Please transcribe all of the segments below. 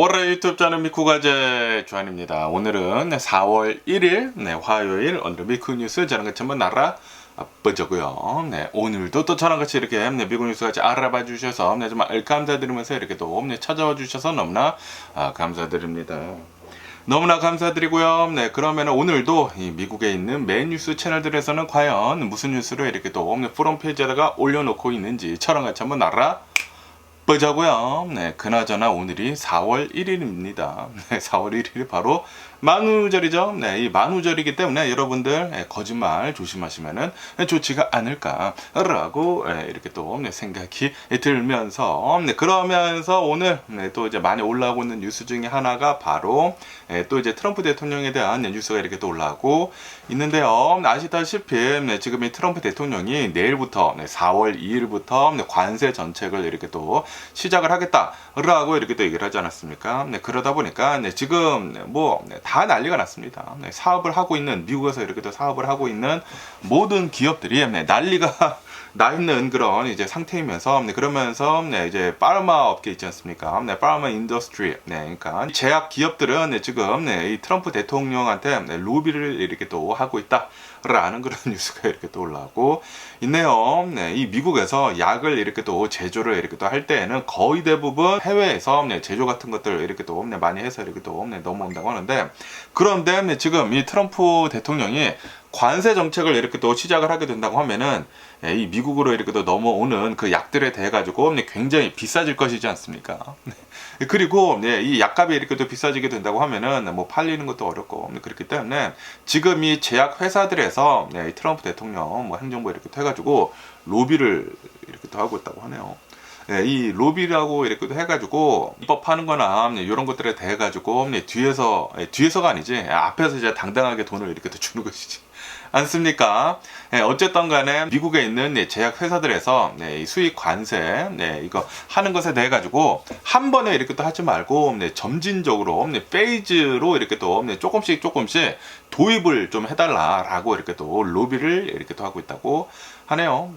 월요일 유튜브 저는 미쿠가제 주한입니다. 오늘은 4월 1일 화요일 오늘 미쿠 뉴스 저랑 같이 한번 알아보자고요. 오늘도 또 저랑 같이 이렇게 미국 뉴스 같이 알아봐 주셔서 정말 감사드리면서 이렇게 또 찾아와 주셔서 너무나 감사드립니다. 너무나 감사드리고요. 그러면 오늘도 이 미국에 있는 메인 뉴스 채널들에서는 과연 무슨 뉴스를 이렇게 또 프롬 페이지에다가 올려놓고 있는지 저랑 같이 한번 보자고요. 그나저나 오늘이 4월 1일입니다. 4월 1일이 바로 만우절이죠. 이 만우절이기 때문에 여러분들 거짓말 조심하시면은 좋지가 않을까라고 이렇게 또 생각이 들면서 그러면서 오늘 또 이제 많이 올라오고 있는 뉴스 중에 하나가 바로 또 이제 트럼프 대통령에 대한 뉴스가 이렇게 또 올라오고 있는데요. 아시다시피 지금 이 트럼프 대통령이 내일부터 4월 2일부터 관세 정책을 이렇게 또 시작을 하겠다라고 이렇게 또 얘기를 하지 않았습니까? 그러다 보니까 지금 다 난리가 났습니다. 사업을 하고 있는 미국에서 이렇게 또 사업을 하고 있는 모든 기업들이 난리가 나 있는 그런 이제 상태이면서 그러면서 이제 파르마 업계 있지 않습니까? 파르마 인더스트리 그러니까 제약 기업들은 지금 이 트럼프 대통령한테 로비를 이렇게 또 하고 있다라는 그런 뉴스가 이렇게 또 올라오고 있네요. 이 미국에서 약을 이렇게 또 제조를 이렇게 또 할 때에는 거의 대부분 해외에서 제조 같은 것들 이렇게 또 많이 해서 이렇게 또 넘어온다고 하는데, 그런데 지금 이 트럼프 대통령이 관세 정책을 이렇게 또 시작을 하게 된다고 하면은 이 미국으로 이렇게 또 넘어오는 그 약들에 대해 가지고 굉장히 비싸질 것이지 않습니까? 그리고 이 약값이 이렇게 또 비싸지게 된다고 하면은 팔리는 것도 어렵고 그렇기 때문에 지금 이 제약 회사들에서 이 트럼프 대통령 행정부 이렇게 또 해가지고 로비를 이렇게 또 하고 있다고 하네요. 이 로비라고 이렇게 또 해가지고 입법하는 거나 이런 것들에 대해 가지고 뒤에서가 아니지 앞에서 이제 당당하게 돈을 이렇게 또 주는 것이지 않습니까? 어쨌든 간에 미국에 있는 제약 회사들에서 이 수익 관세 이거 하는 것에 대해 가지고 한 번에 이렇게 또 하지 말고 점진적으로 페이즈로 이렇게 또 조금씩 도입을 좀 해달라라고 이렇게 또 로비를 이렇게 또 하고 있다고 하네요.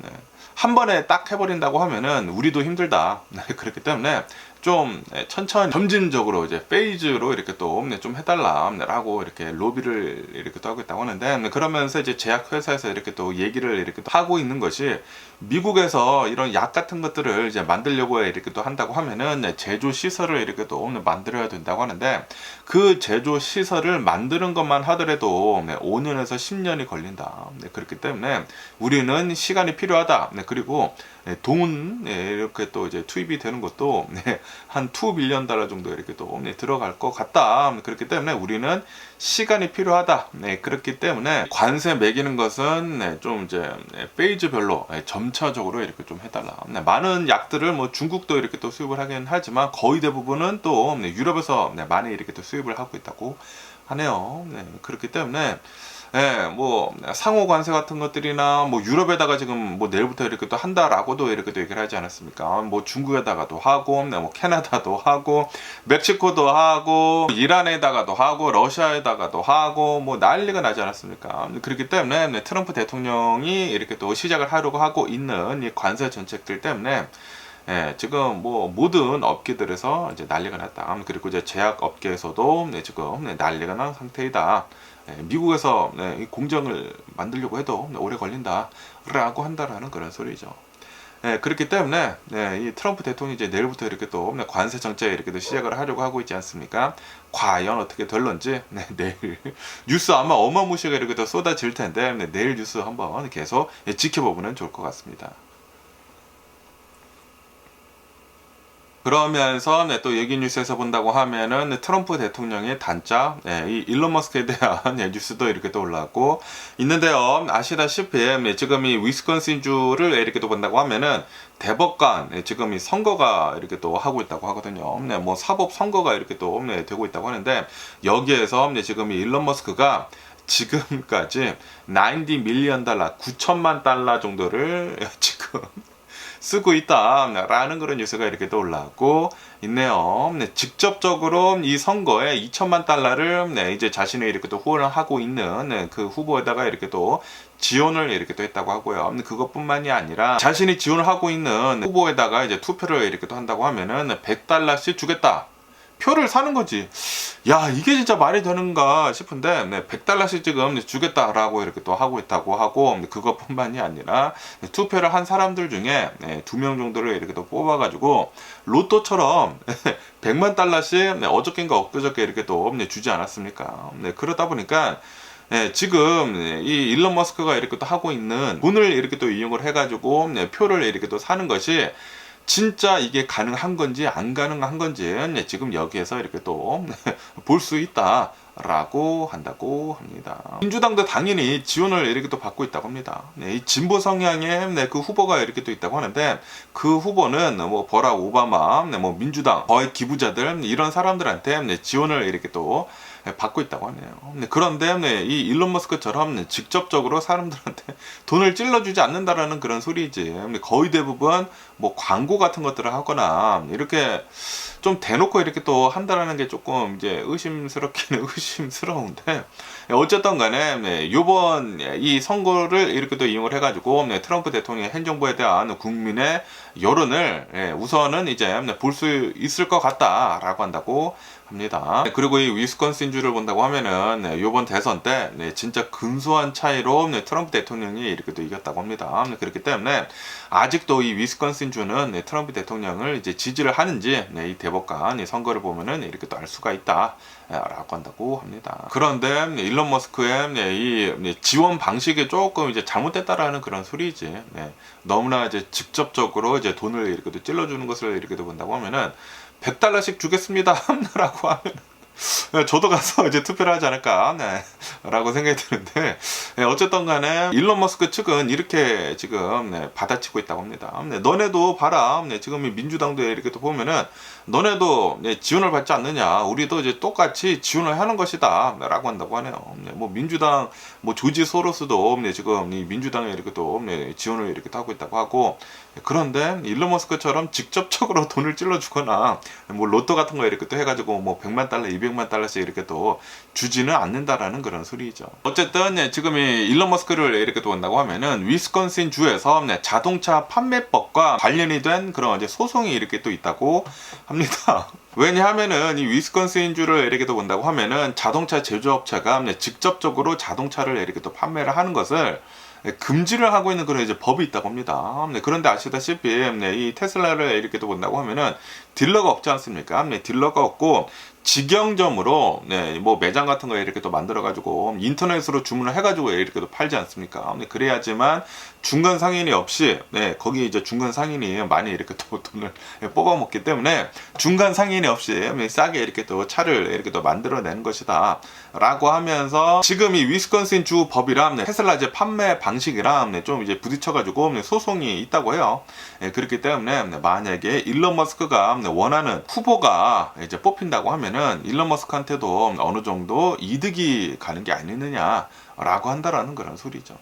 한 번에 딱 해버린다고 하면은 우리도 힘들다. 그렇기 때문에 좀 천천히 점진적으로 이제 페이즈로 이렇게 또 좀 해달라라고 이렇게 로비를 이렇게 또 하고 있다고 하는데, 그러면서 이제 제약 회사에서 이렇게 또 얘기를 이렇게 또 하고 있는 것이 미국에서 이런 약 같은 것들을 이제 만들려고 이렇게 또 한다고 하면은 제조 시설을 이렇게 또 만들어야 된다고 하는데, 그 제조 시설을 만드는 것만 하더라도 5년에서 10년이 걸린다. 그렇기 때문에 우리는 시간이 필요하다. 그리고 돈 이렇게 또 이제 투입이 되는 것도 한 $2 빌리언 정도 이렇게 또 들어갈 것 같다. 그렇기 때문에 우리는 시간이 필요하다. 그렇기 때문에 관세 매기는 것은 좀 이제 페이즈별로 점차적으로 이렇게 좀 해달라. 많은 약들을 중국도 이렇게 또 수입을 하긴 하지만 거의 대부분은 또 유럽에서 많이 이렇게 또 수입을 하고 있다고 하네요. 그렇기 때문에 상호 관세 같은 것들이나 유럽에다가 지금 내일부터 이렇게 또 한다라고도 이렇게 또 얘기를 하지 않았습니까? 중국에다가도 하고, 캐나다도 하고, 멕시코도 하고, 이란에다가도 하고, 러시아에다가도 하고, 난리가 나지 않았습니까? 그렇기 때문에 트럼프 대통령이 이렇게 또 시작을 하려고 하고 있는 이 관세 정책들 때문에 지금 모든 업계들에서 이제 난리가 났다. 그리고 이제 제약 업계에서도 지금 난리가 난 상태이다. 미국에서 이 공장을 만들려고 해도 오래 걸린다라고 한다라는 그런 소리죠. 그렇기 때문에 이 트럼프 대통령이 이제 내일부터 이렇게 또 관세 정책을 이렇게 또 시작을 하려고 하고 있지 않습니까? 과연 어떻게 될런지 내일 뉴스 아마 어마무시하게 이렇게 또 쏟아질 텐데 내일 뉴스 한번 계속 지켜보면 좋을 것 같습니다. 그러면서 또 얘기 뉴스에서 본다고 하면은 트럼프 대통령의 단짝 이 일론 머스크에 대한 뉴스도 이렇게 또 올라왔고 있는데요. 아시다시피 지금 이 위스콘신 주를 이렇게 또 본다고 하면은 대법관 지금 이 선거가 이렇게 또 하고 있다고 하거든요. 사법 선거가 이렇게 또 되고 있다고 하는데, 여기에서 지금 이 일론 머스크가 지금까지 $90 밀리언 9천만 달러 정도를 지금 쓰고 있다라는 그런 뉴스가 이렇게 또 올라오고 있네요. 직접적으로 이 선거에 $2천만 달러를 이제 자신이 이렇게 또 후원을 하고 있는 그 후보에다가 이렇게 또 지원을 이렇게 또 했다고 하고요. 그것뿐만이 아니라 자신이 지원을 하고 있는 후보에다가 이제 투표를 이렇게 또 한다고 하면은 $100씩 주겠다. 표를 사는 거지. 야, 이게 진짜 말이 되는가 싶은데, 100달러씩 지금 주겠다라고 이렇게 또 하고 있다고 하고, 그것뿐만이 아니라 투표를 한 사람들 중에 2명 정도를 이렇게 또 뽑아가지고 로또처럼 100만 달러씩 어저께인가 엊그저께 이렇게 또 주지 않았습니까? 그러다 보니까 지금 이 일론 머스크가 이렇게 또 하고 있는 돈을 이렇게 또 이용을 해가지고 표를 이렇게 또 사는 것이 진짜 이게 가능한 건지 안 가능한 건지 지금 여기에서 이렇게 또 볼 수 있다라고 한다고 합니다. 민주당도 당연히 지원을 이렇게 또 받고 있다고 합니다. 이 진보 성향의 그 후보가 이렇게 또 있다고 하는데, 그 후보는 뭐 버락 오바마, 뭐 민주당 거의 기부자들 이런 사람들한테 지원을 이렇게 또 받고 있다고 하네요. 그런데 이 일론 머스크처럼 직접적으로 사람들한테 돈을 찔러주지 않는다라는 그런 소리지. 거의 대부분 뭐 광고 같은 것들을 하거나 이렇게 좀 대놓고 이렇게 또 한다라는 게 조금 이제 의심스럽기는 의심스러운데, 어쨌든 간에 요번 이 선거를 이렇게 또 이용을 해가지고 트럼프 대통령의 행정부에 대한 국민의 여론을 우선은 이제 볼 수 있을 것 같다라고 한다고 합니다. 그리고 이 위스콘신주를 본다고 하면은 요번 대선 때 진짜 근소한 차이로 트럼프 대통령이 이렇게 또 이겼다고 합니다. 그렇기 때문에 아직도 이 위스콘신주는 트럼프 대통령을 이제 지지를 하는지 이 대법관 이 선거를 보면은 이렇게 또 알 수가 있다 라고 한다고 합니다. 그런데 일론 머스크의 이 지원 방식이 조금 이제 잘못됐다라는 그런 소리지. 너무나 이제 직접적으로 이제 돈을 이렇게 또 찔러주는 것을 이렇게 또 본다고 하면은 100달러씩 주겠습니다 라고 하면 저도 가서 이제 투표를 하지 않을까 라고 생각이 드는데, 어쨌든 간에 일론 머스크 측은 이렇게 지금 받아치고 있다고 합니다. 너네도 봐라, 지금 민주당도 이렇게 또 보면은 너네도 지원을 받지 않느냐, 우리도 이제 똑같이 지원을 하는 것이다 라고 한다고 하네요. 뭐 민주당 뭐 조지 소로스도 지금 이 민주당에 이렇게 또 지원을 이렇게 하고 있다고 하고, 그런데 일론 머스크처럼 직접적으로 돈을 찔러주거나 뭐 로또 같은 거 이렇게 또 해가지고 뭐 100만 달러 200만 달러씩 이렇게 또 주지는 않는다라는 그런 소리죠. 어쨌든 지금 이 일론 머스크를 이렇게 또 본다고 하면은 위스콘신 주에서 자동차 판매법과 관련이 된 그런 이제 소송이 이렇게 또 있다고 합니다. 왜냐하면은 이 위스콘신 주를 이렇게 또 본다고 하면은 자동차 제조업체가 직접적으로 자동차를 이렇게 또 판매를 하는 것을 금지를 하고 있는 그런 이제 법이 있다고 합니다. 그런데 아시다시피 이 테슬라를 이렇게 또 본다고 하면은 딜러가 없지 않습니까? 딜러가 없고 직영점으로 뭐 매장 같은 거 이렇게 또 만들어 가지고 인터넷으로 주문을 해가지고 이렇게 또 팔지 않습니까? 그래야지만 중간 상인이 없이 거기 이제 중간 상인이 많이 이렇게 또 돈을 뽑아 먹기 때문에 중간 상인이 없이 싸게 이렇게 또 차를 이렇게 또 만들어내는 것이다 라고 하면서, 지금 이 위스콘신 주 법이랑 테슬라 이제 판매 방식이랑 좀 이제 부딪혀가지고 소송이 있다고 해요. 그렇기 때문에 만약에 일론 머스크가 원하는 후보가 이제 뽑힌다고 하면은 일론 머스크한테도 어느 정도 이득이 가는 게 아니느냐라고 한다라는 그런 소리죠.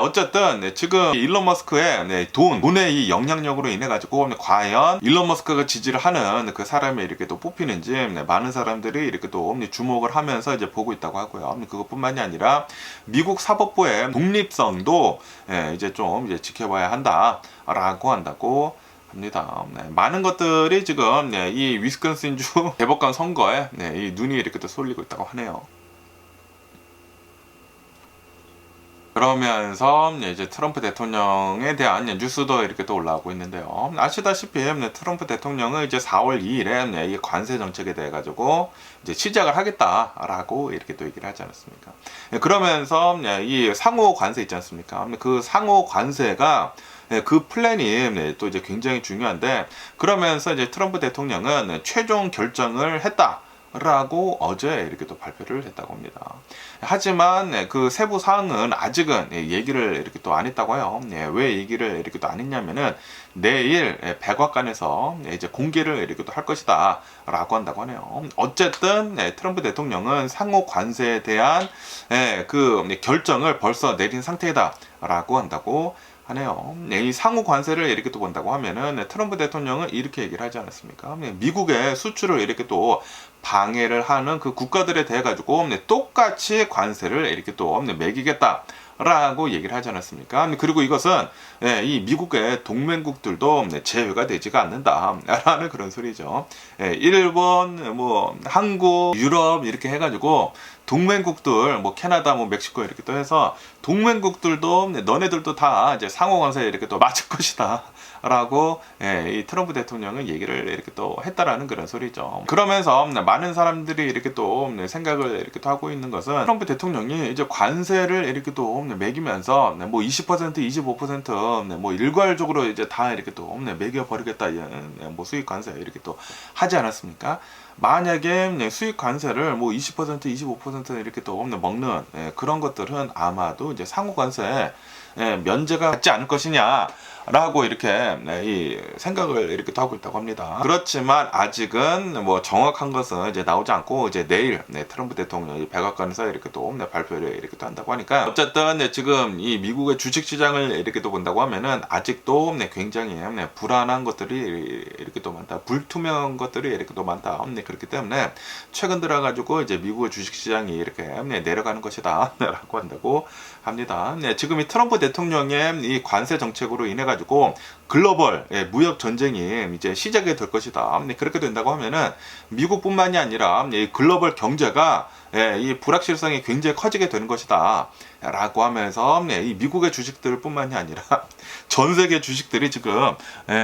어쨌든 지금 일론 머스크의 돈의 이 영향력으로 인해 가지고 과연 일론 머스크가 지지를 하는 그 사람이 이렇게 또 뽑히는지 많은 사람들이 이렇게 또 주목을 하면서 이제 보고 있다고 하고요. 그것뿐만이 아니라 미국 사법부의 독립성도 이제 좀 이제 지켜봐야 한다라고 한다고 합니다. 많은 것들이 지금 이 위스콘신주 대법관 선거에 이 눈이 이렇게 또 쏠리고 있다고 하네요. 그러면서 이제 트럼프 대통령에 대한 뉴스도 이렇게 또 올라오고 있는데요. 아시다시피 트럼프 대통령은 이제 4월 2일에 이 관세 정책에 대해 가지고 이제 시작을 하겠다라고 이렇게 또 얘기를 하지 않았습니까? 그러면서 이 상호 관세 있지 않습니까? 그 상호 관세가 그 플랜이 또 이제 굉장히 중요한데, 그러면서 이제 트럼프 대통령은 최종 결정을 했다 라고 어제 이렇게 또 발표를 했다고 합니다. 하지만 그 세부 사항은 아직은 얘기를 이렇게 또 안 했다고 해요. 왜 얘기를 이렇게 또 안 했냐면은 내일 백악관에서 이제 공개를 이렇게 또 할 것이다 라고 한다고 하네요. 어쨌든 트럼프 대통령은 상호 관세에 대한 그 결정을 벌써 내린 상태다 라고 한다고 하네요. 이 상호 관세를 이렇게 또 본다고 하면은 트럼프 대통령은 이렇게 얘기를 하지 않았습니까? 미국의 수출을 이렇게 또 방해를 하는 그 국가들에 대해 가지고 똑같이 관세를 이렇게 또 매기겠다 라고 얘기를 하지 않았습니까? 그리고 이것은 이 미국의 동맹국들도 제외가 되지가 않는다라는 그런 소리죠. 일본, 뭐 한국, 유럽 이렇게 해가지고 동맹국들, 뭐 캐나다, 뭐 멕시코 이렇게 또 해서 동맹국들도 너네들도 다 이제 상호관세에 이렇게 또 맞을 것이다. 라고 이 트럼프 대통령은 얘기를 이렇게 또 했다라는 그런 소리죠. 그러면서 많은 사람들이 이렇게 또 생각을 이렇게 또 하고 있는 것은 트럼프 대통령이 이제 관세를 이렇게 또 매기면서 뭐 20%, 25% 뭐 일괄적으로 이제 다 이렇게 또 매겨 버리겠다, 뭐 수입 관세 이렇게 또 하지 않았습니까? 만약에 수입 관세를 뭐 20%, 25% 이렇게 또 먹는 그런 것들은 아마도 이제 상호 관세 면제가 받지 않을 것이냐 라고 이렇게 이 생각을 이렇게 또 하고 있다고 합니다. 그렇지만 아직은 뭐 정확한 것은 이제 나오지 않고 이제 내일 트럼프 대통령이 백악관에서 이렇게 또 발표를 이렇게 또 한다고 하니까 어쨌든 지금 이 미국의 주식 시장을 이렇게 또 본다고 하면은 아직도 굉장히 불안한 것들이 이렇게 또 많다, 불투명한 것들이 이렇게 또 많다. 그렇기 때문에 최근 들어 가지고 이제 미국의 주식 시장이 이렇게 내려가는 것이다라고 한다고 합니다. 지금 이 트럼프 대통령의 이 관세 정책으로 인해 가지고 글로벌 무역 전쟁이 이제 시작이 될 것이다. 그렇게 된다고 하면은 미국뿐만이 아니라 이 글로벌 경제가 이 불확실성이 굉장히 커지게 되는 것이다. 라고 하면서 이 미국의 주식들뿐만이 아니라 전 세계 주식들이 지금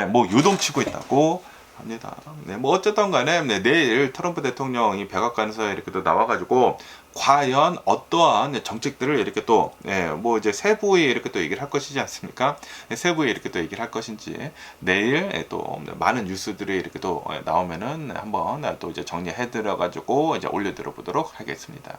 뭐 요동치고 있다고 합니다. 뭐 어쨌든 간에 내일 트럼프 대통령이 백악관에서 이렇게 또 나와가지고 과연 어떠한 정책들을 이렇게 또 뭐 이제 세부에 이렇게 또 얘기를 할 것이지 않습니까? 세부에 이렇게 또 얘기를 할 것인지 내일 또 많은 뉴스들이 이렇게 또 나오면은 한번 또 이제 정리해 드려 가지고 이제 올려드려 보도록 하겠습니다.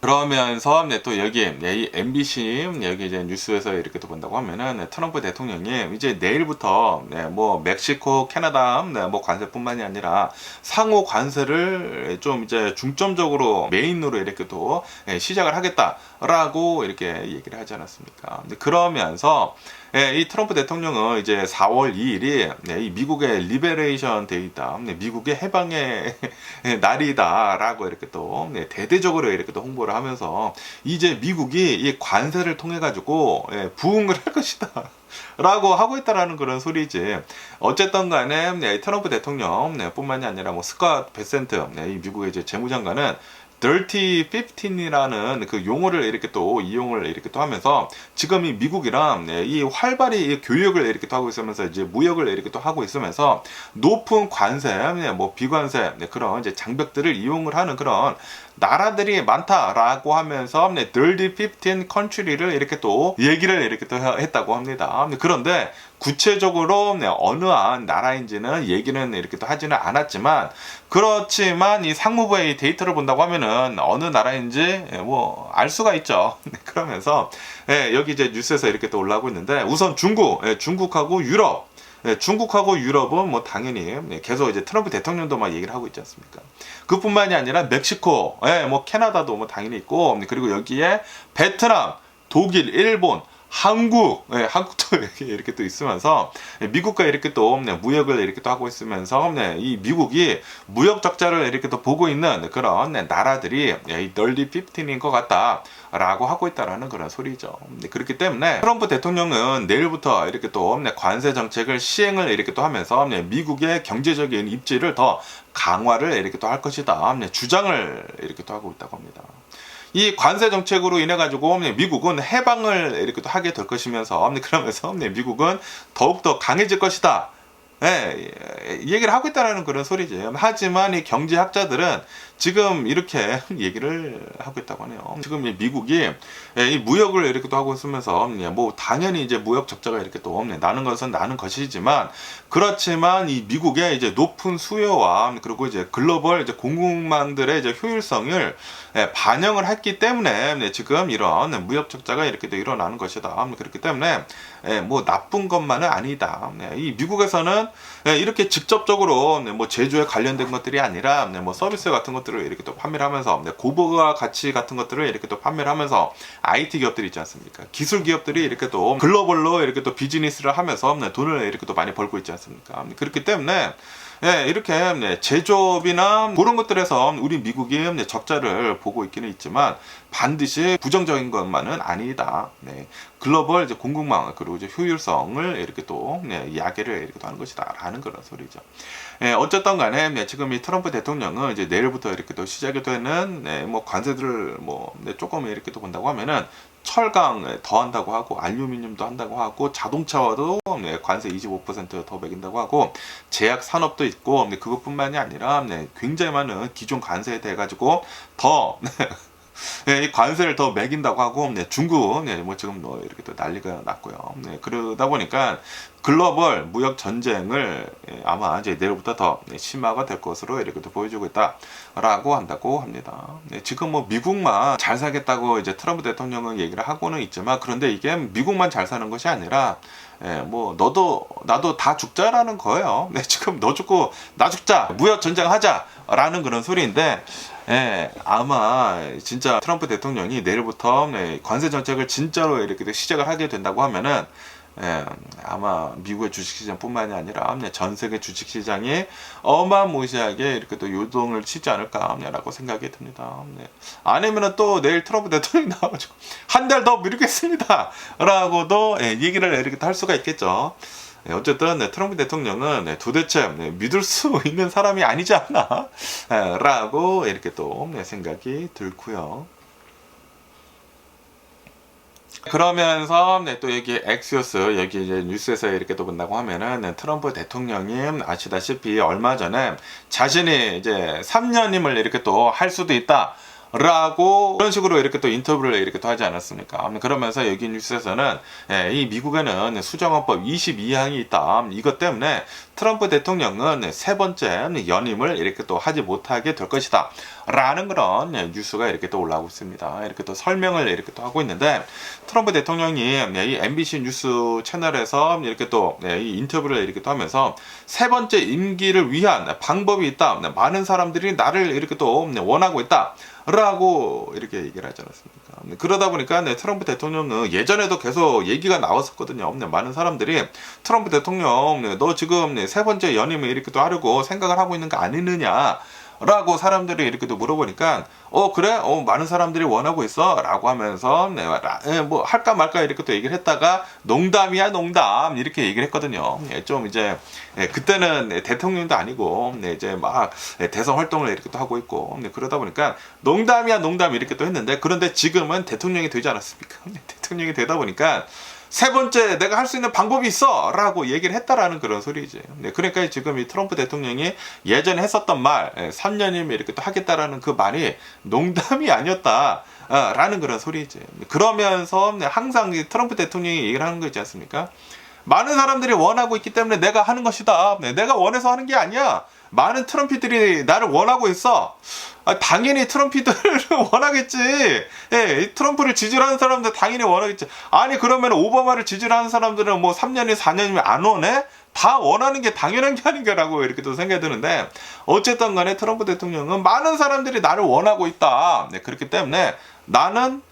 그러면서 또 여기 이 MBC 여기 이제 뉴스에서 이렇게 또 본다고 하면은 트럼프 대통령이 이제 내일부터 뭐 멕시코, 캐나다 뭐 관세뿐만이 아니라 상호 관세를 좀 이제 중점적으로 메인으로 이렇게 또 시작을 하겠다라고 이렇게 얘기를 하지 않았습니까? 그러면서 이 트럼프 대통령은 이제 4월 2일이 이 미국의 리베레이션 데이다, 미국의 해방의 날이다라고 이렇게 또 대대적으로 이렇게 또 홍보를 하면서 이제 미국이 이 관세를 통해 가지고 부흥을 할 것이다. 라고 하고 있다라는 그런 소리지. 어쨌든 간에 트럼프 대통령 뿐만이 아니라 뭐 스캇 베센트 이 미국의 이제 재무장관은 Dirty 15이라는 그 용어를 이렇게 또 이용을 이렇게 또 하면서 지금 이 미국이랑 이 활발히 교역을 이렇게 또 하고 있으면서 이제 무역을 이렇게 또 하고 있으면서 높은 관세, 뭐 비관세 그런 이제 장벽들을 이용을 하는 그런 나라들이 많다라고 하면서 Dirty 15 country를 이렇게 또 얘기를 이렇게 또 했다고 합니다. 그런데 구체적으로 어느 한 나라인지는 얘기는 이렇게 또 하지는 않았지만 그렇지만 이 상무부의 데이터를 본다고 하면은 어느 나라인지 뭐 알 수가 있죠. 그러면서 여기 이제 뉴스에서 이렇게 또 올라오고 있는데 우선 중국하고 유럽 중국하고 유럽은 뭐 당연히 계속 이제 트럼프 대통령도 막 얘기를 하고 있지 않습니까? 그뿐만이 아니라 멕시코, 뭐 캐나다도 뭐 당연히 있고 그리고 여기에 베트남, 독일, 일본, 한국도 이렇게 또 있으면서 미국과 이렇게 또 무역을 이렇게 또 하고 있으면서 이 미국이 무역 적자를 이렇게 또 보고 있는 그런 나라들이 이 널리 15인 것 같다라고 하고 있다라는 그런 소리죠. 그렇기 때문에 트럼프 대통령은 내일부터 이렇게 또 관세 정책을 시행을 이렇게 또 하면서 미국의 경제적인 입지를 더 강화를 이렇게 또 할 것이다 주장을 이렇게 또 하고 있다고 합니다. 이 관세 정책으로 인해 가지고 미국은 해방을 이렇게 또 하게 될 것이면서 그러면서 미국은 더욱더 강해질 것이다. 얘기를 하고 있다는 그런 소리지. 하지만 이 경제학자들은 지금 이렇게 얘기를 하고 있다고 하네요. 지금 이 미국이 이 무역을 이렇게 또 하고 있으면서 뭐 당연히 이제 무역 적자가 이렇게 또 나는 것은 나는 것이지만 그렇지만 이 미국의 이제 높은 수요와 그리고 이제 글로벌 이제 공급망들의 이제 효율성을 반영을 했기 때문에 지금 이런 무역 적자가 이렇게 또 일어나는 것이다. 그렇기 때문에 뭐 나쁜 것만은 아니다. 이 미국에서는 이렇게 직접적으로 뭐 제조에 관련된 것들이 아니라 뭐 서비스 같은 것들을 이렇게 또 판매를 하면서 고부가 가치 같은 것들을 이렇게 또 판매를 하면서 IT 기업들이 있지 않습니까? 기술 기업들이 이렇게 또 글로벌로 이렇게 또 비즈니스를 하면서 돈을 이렇게 또 많이 벌고 있지 않습니까? 그렇기 때문에 이렇게 제조업이나 그런 것들에서 우리 미국이 적자를 보고 있기는 있지만 반드시 부정적인 것만은 아니다. 글로벌 이제 공급망 그리고 이제 효율성을 이렇게 또 이야기를 이렇게 또 하는 것이다라는 그런 소리죠. 어쨌든 간에 지금 이 트럼프 대통령은 이제 내일부터 이렇게 또 시작이 되는 뭐 관세들을 뭐 조금 이렇게 또 본다고 하면은 철강 더 한다고 하고 알루미늄도 한다고 하고 자동차와도 관세 25%더 매긴다고 하고 제약 산업도 있고 그것뿐만이 아니라 굉장히 많은 기존 관세에 대해 가지고 더 이 관세를 더 매긴다고 하고 중국 뭐 지금 뭐 이렇게 또 난리가 났고요. 그러다 보니까 글로벌 무역 전쟁을 아마 이제 내일부터 더 심화가 될 것으로 이렇게 또 보여주고 있다라고 한다고 합니다. 지금 뭐 미국만 잘 살겠다고 이제 트럼프 대통령은 얘기를 하고는 있지만 그런데 이게 미국만 잘 사는 것이 아니라 뭐 너도 나도 다 죽자라는 거예요. 지금 너 죽고 나 죽자 무역 전쟁 하자라는 그런 소리인데 아마 진짜 트럼프 대통령이 내일부터 관세 정책을 진짜로 이렇게 시작을 하게 된다고 하면은 아마 미국의 주식시장뿐만이 아니라 전 세계 주식시장이 어마무시하게 이렇게 또 요동을 치지 않을까라고 생각이 듭니다. 아니면은 또 내일 트럼프 대통령이 나와가지고 한 달 더 미루겠습니다 라고도 얘기를 이렇게 할 수가 있겠죠. 어쨌든 트럼프 대통령은 도대체 믿을 수 있는 사람이 아니지 않나 라고 이렇게 또 생각이 들고요. 그러면서 또 여기 엑시오스 여기 이제 뉴스에서 이렇게 또 본다고 하면은 트럼프 대통령이 아시다시피 얼마 전에 자신이 이제 3년임을 이렇게 또 할 수도 있다. 라고 그런 식으로 이렇게 또 인터뷰를 이렇게 또 하지 않았습니까? 그러면서 여기 뉴스에서는 이 미국에는 수정헌법 22항이 있다. 이것 때문에 트럼프 대통령은 세 번째 연임을 이렇게 또 하지 못하게 될 것이다. 라는 그런 뉴스가 이렇게 또 올라오고 있습니다. 이렇게 또 설명을 이렇게 또 하고 있는데 트럼프 대통령이 이 MBC 뉴스 채널에서 이렇게 또 이 인터뷰를 이렇게 또 하면서 세 번째 임기를 위한 방법이 있다. 많은 사람들이 나를 이렇게 또 원하고 있다. 라고 이렇게 얘기를 하지 않았습니까? 그러다 보니까 트럼프 대통령은 예전에도 계속 얘기가 나왔었거든요. 많은 사람들이 트럼프 대통령 너 지금 세 번째 연임을 이렇게 또 하려고 생각을 하고 있는 거 아니느냐 라고 사람들이 이렇게 또 물어보니까 그래? 많은 사람들이 원하고 있어 라고 하면서 뭐 할까 말까 이렇게 또 얘기를 했다가 농담이야 농담 이렇게 얘기를 했거든요. 좀 이제 그때는 대통령도 아니고 이제 막 대선 활동을 이렇게 또 하고 있고 그러다 보니까 농담이야 농담 이렇게 또 했는데 그런데 지금은 대통령이 되지 않았습니까? 대통령이 되다 보니까 세 번째 내가 할 수 있는 방법이 있어 라고 얘기를 했다라는 그런 소리지. 그러니까 지금 이 트럼프 대통령이 예전에 했었던 말 3년이면 이렇게 또 하겠다라는 그 말이 농담이 아니었다 라는 그런 소리지. 그러면서 항상 트럼프 대통령이 얘기를 하는 거 있지 않습니까? 많은 사람들이 원하고 있기 때문에 내가 하는 것이다. 내가 원해서 하는 게 아니야. 많은 트럼피들이 나를 원하고 있어. 당연히 트럼피들을 원하겠지. 트럼프를 지지하는 사람들 당연히 원하겠지. 아니 그러면 오바마를 지지하는 사람들은 뭐 3년이 4년이면 안 원해? 다 원하는 게 당연한 게 아닌가라고 이렇게 또 생각이 드는데 어쨌든 간에 트럼프 대통령은 많은 사람들이 나를 원하고 있다. 그렇기 때문에 나는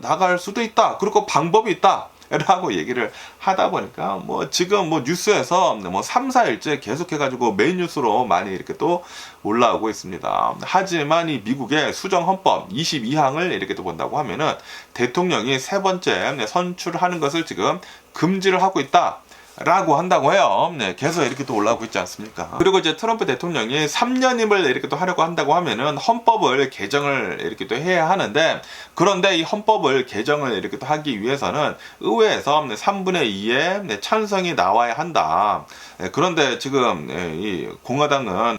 나갈 수도 있다. 그리고 방법이 있다. 라고 얘기를 하다 보니까 뭐 지금 뭐 뉴스에서 뭐 3, 4일째 계속해가지고 메인 뉴스로 많이 이렇게 또 올라오고 있습니다. 하지만 이 미국의 수정헌법 22항을 이렇게 또 본다고 하면은 대통령이 세 번째 선출하는 것을 지금 금지를 하고 있다. 라고 한다고 해요. 계속 이렇게 또 올라오고 있지 않습니까? 그리고 이제 트럼프 대통령이 3년임을 이렇게 또 하려고 한다고 하면은 헌법을 개정을 이렇게 또 해야 하는데 그런데 이 헌법을 개정을 이렇게 또 하기 위해서는 의회에서 3분의 2의 찬성이 나와야 한다. 그런데 지금 이 공화당은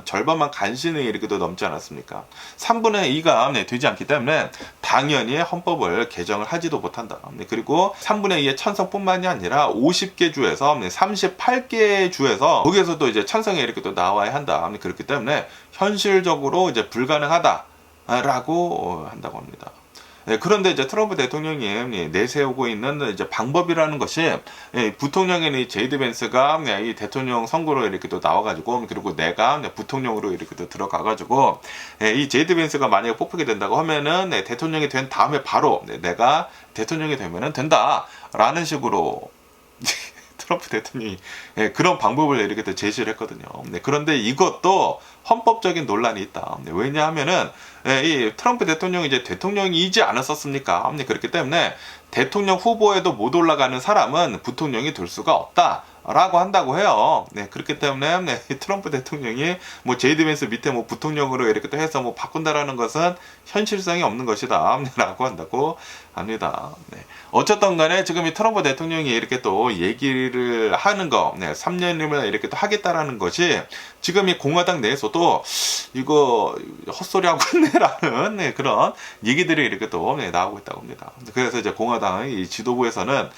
절반만 간신히 이렇게 또 넘지 않았습니까? 3분의 2가 되지 않기 때문에 당연히 헌법을 개정을 하지도 못한다. 그리고 3분의 2의 찬성뿐만이 아니라 50개 주에서 38개 주에서 거기에서도 이제 찬성이 이렇게 또 나와야 한다. 그렇기 때문에 현실적으로 이제 불가능하다라고 한다고 합니다. 그런데 이제 트럼프 대통령이 내세우고 있는 이제 방법이라는 것이 부통령인 제이드 벤스가 이 대통령 선거로 이렇게 또 나와가지고 그리고 내가 부통령으로 이렇게 또 들어가가지고 이 제이드 벤스가 만약에 뽑히게 된다고 하면은 대통령이 된 다음에 바로 내가 대통령이 되면은 된다라는 식으로 트럼프 대통령이 그런 방법을 이렇게 또 제시를 했거든요. 그런데 이것도 헌법적인 논란이 있다. 왜냐하면은 이 트럼프 대통령이 이제 대통령이지 않았었습니까? 그렇기 때문에 대통령 후보에도 못 올라가는 사람은 부통령이 될 수가 없다. 라고 한다고 해요. 그렇기 때문에 트럼프 대통령이 뭐 제이드 벤스 밑에 뭐 부통령으로 이렇게 또 해서 뭐 바꾼다라는 것은 현실성이 없는 것이다. 라고 한다고 합니다. 어쨌든 간에 지금 이 트럼프 대통령이 이렇게 또 얘기를 하는 거, 3년이면 이렇게 또 하겠다라는 것이 지금 이 공화당 내에서도 이거 헛소리하고 있네라는 그런 얘기들이 이렇게 또 나오고 있다고 합니다. 그래서 이제 공화당의 지도부에서는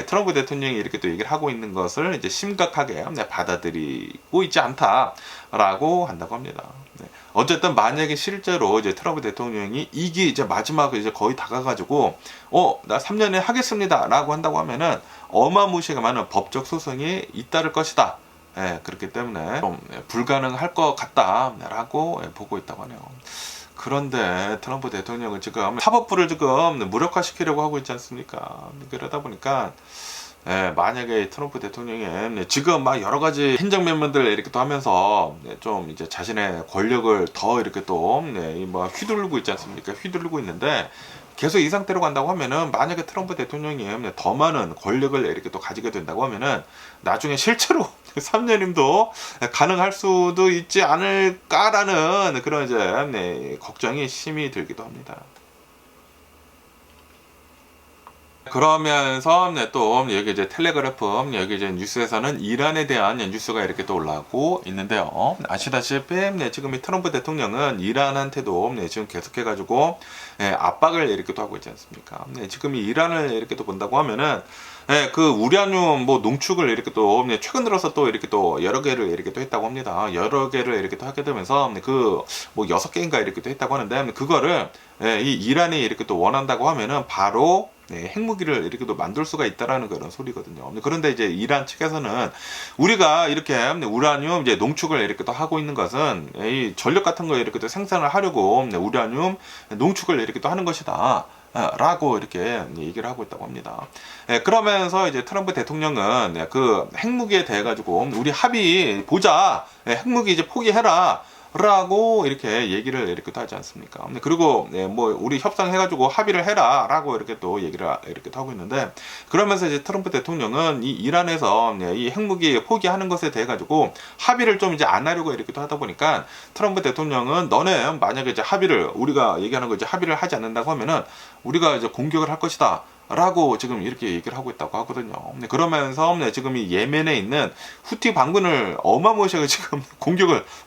트럼프 대통령이 이렇게 또 얘기를 하고 있는 것을 이제 심각하게 받아들이고 있지 않다라고 한다고 합니다. 어쨌든 만약에 실제로 이제 트럼프 대통령이 이게 이제 마지막에 이제 거의 다가가지고 나 3년에 하겠습니다라고 한다고 하면은 어마무시하게 많은 법적 소송이 잇따를 것이다. 그렇기 때문에 좀 불가능할 것 같다라고 보고 있다고 하네요. 그런데 트럼프 대통령은 지금 사법부를 지금 무력화시키려고 하고 있지 않습니까? 그러다 보니까 만약에 트럼프 대통령이 지금 막 여러 가지 행정면면들 이렇게 또 하면서 좀 이제 자신의 권력을 더 이렇게 또 뭐 휘두르고 있지 않습니까? 휘두르고 있는데 계속 이 상태로 간다고 하면은 만약에 트럼프 대통령이 더 많은 권력을 이렇게 또 가지게 된다고 하면은 나중에 실제로 3년임도 가능할 수도 있지 않을까라는 그런 이제 걱정이 심히 들기도 합니다. 그러면서 또 여기 이제 텔레그래프 여기 이제 뉴스에서는 이란에 대한 뉴스가 이렇게 또 올라오고 있는데요. 아시다시피 지금 이 트럼프 대통령은 이란한테도 지금 계속해가지고 압박을 이렇게 또 하고 있지 않습니까? 지금 이 이란을 이렇게 또 본다고 하면은 그 우라늄 뭐 농축을 이렇게 또 최근 들어서 또 이렇게 또 여러 개를 이렇게 또 했다고 합니다. 여러 개를 이렇게 또 하게 되면서 그 뭐 6개인가 이렇게 또 했다고 하는데 그거를 이 이란이 이렇게 또 원한다고 하면은 바로 핵무기를 이렇게 또 만들 수가 있다라는 그런 소리거든요. 그런데 이제 이란 측에서는 우리가 이렇게 우라늄 이제 농축을 이렇게 또 하고 있는 것은 이 전력 같은 거 이렇게 또 생산을 하려고 우라늄 농축을 이렇게 또 하는 것이다. 라고 이렇게 얘기를 하고 있다고 합니다. 그러면서 이제 트럼프 대통령은 그 핵무기에 대해 가지고 우리 합의 보자. 핵무기 이제 포기해라. 라고 이렇게 얘기를 이렇게 또 하지 않습니까? 그리고 뭐 우리 협상해가지고 합의를 해라라고 이렇게 또 얘기를 이렇게 또 하고 있는데 그러면서 이제 트럼프 대통령은 이 이란에서 이 핵무기 포기하는 것에 대해 가지고 합의를 좀 이제 안 하려고 이렇게 또 하다 보니까 트럼프 대통령은 너네 만약에 이제 합의를 우리가 얘기하는 거 이제 합의를 하지 않는다고 하면은 우리가 이제 공격을 할 것이다. 라고 지금 이렇게 얘기를 하고 있다고 하거든요. 그러면서 지금 이 예멘에 있는 후티 반군을 어마무시하게 지금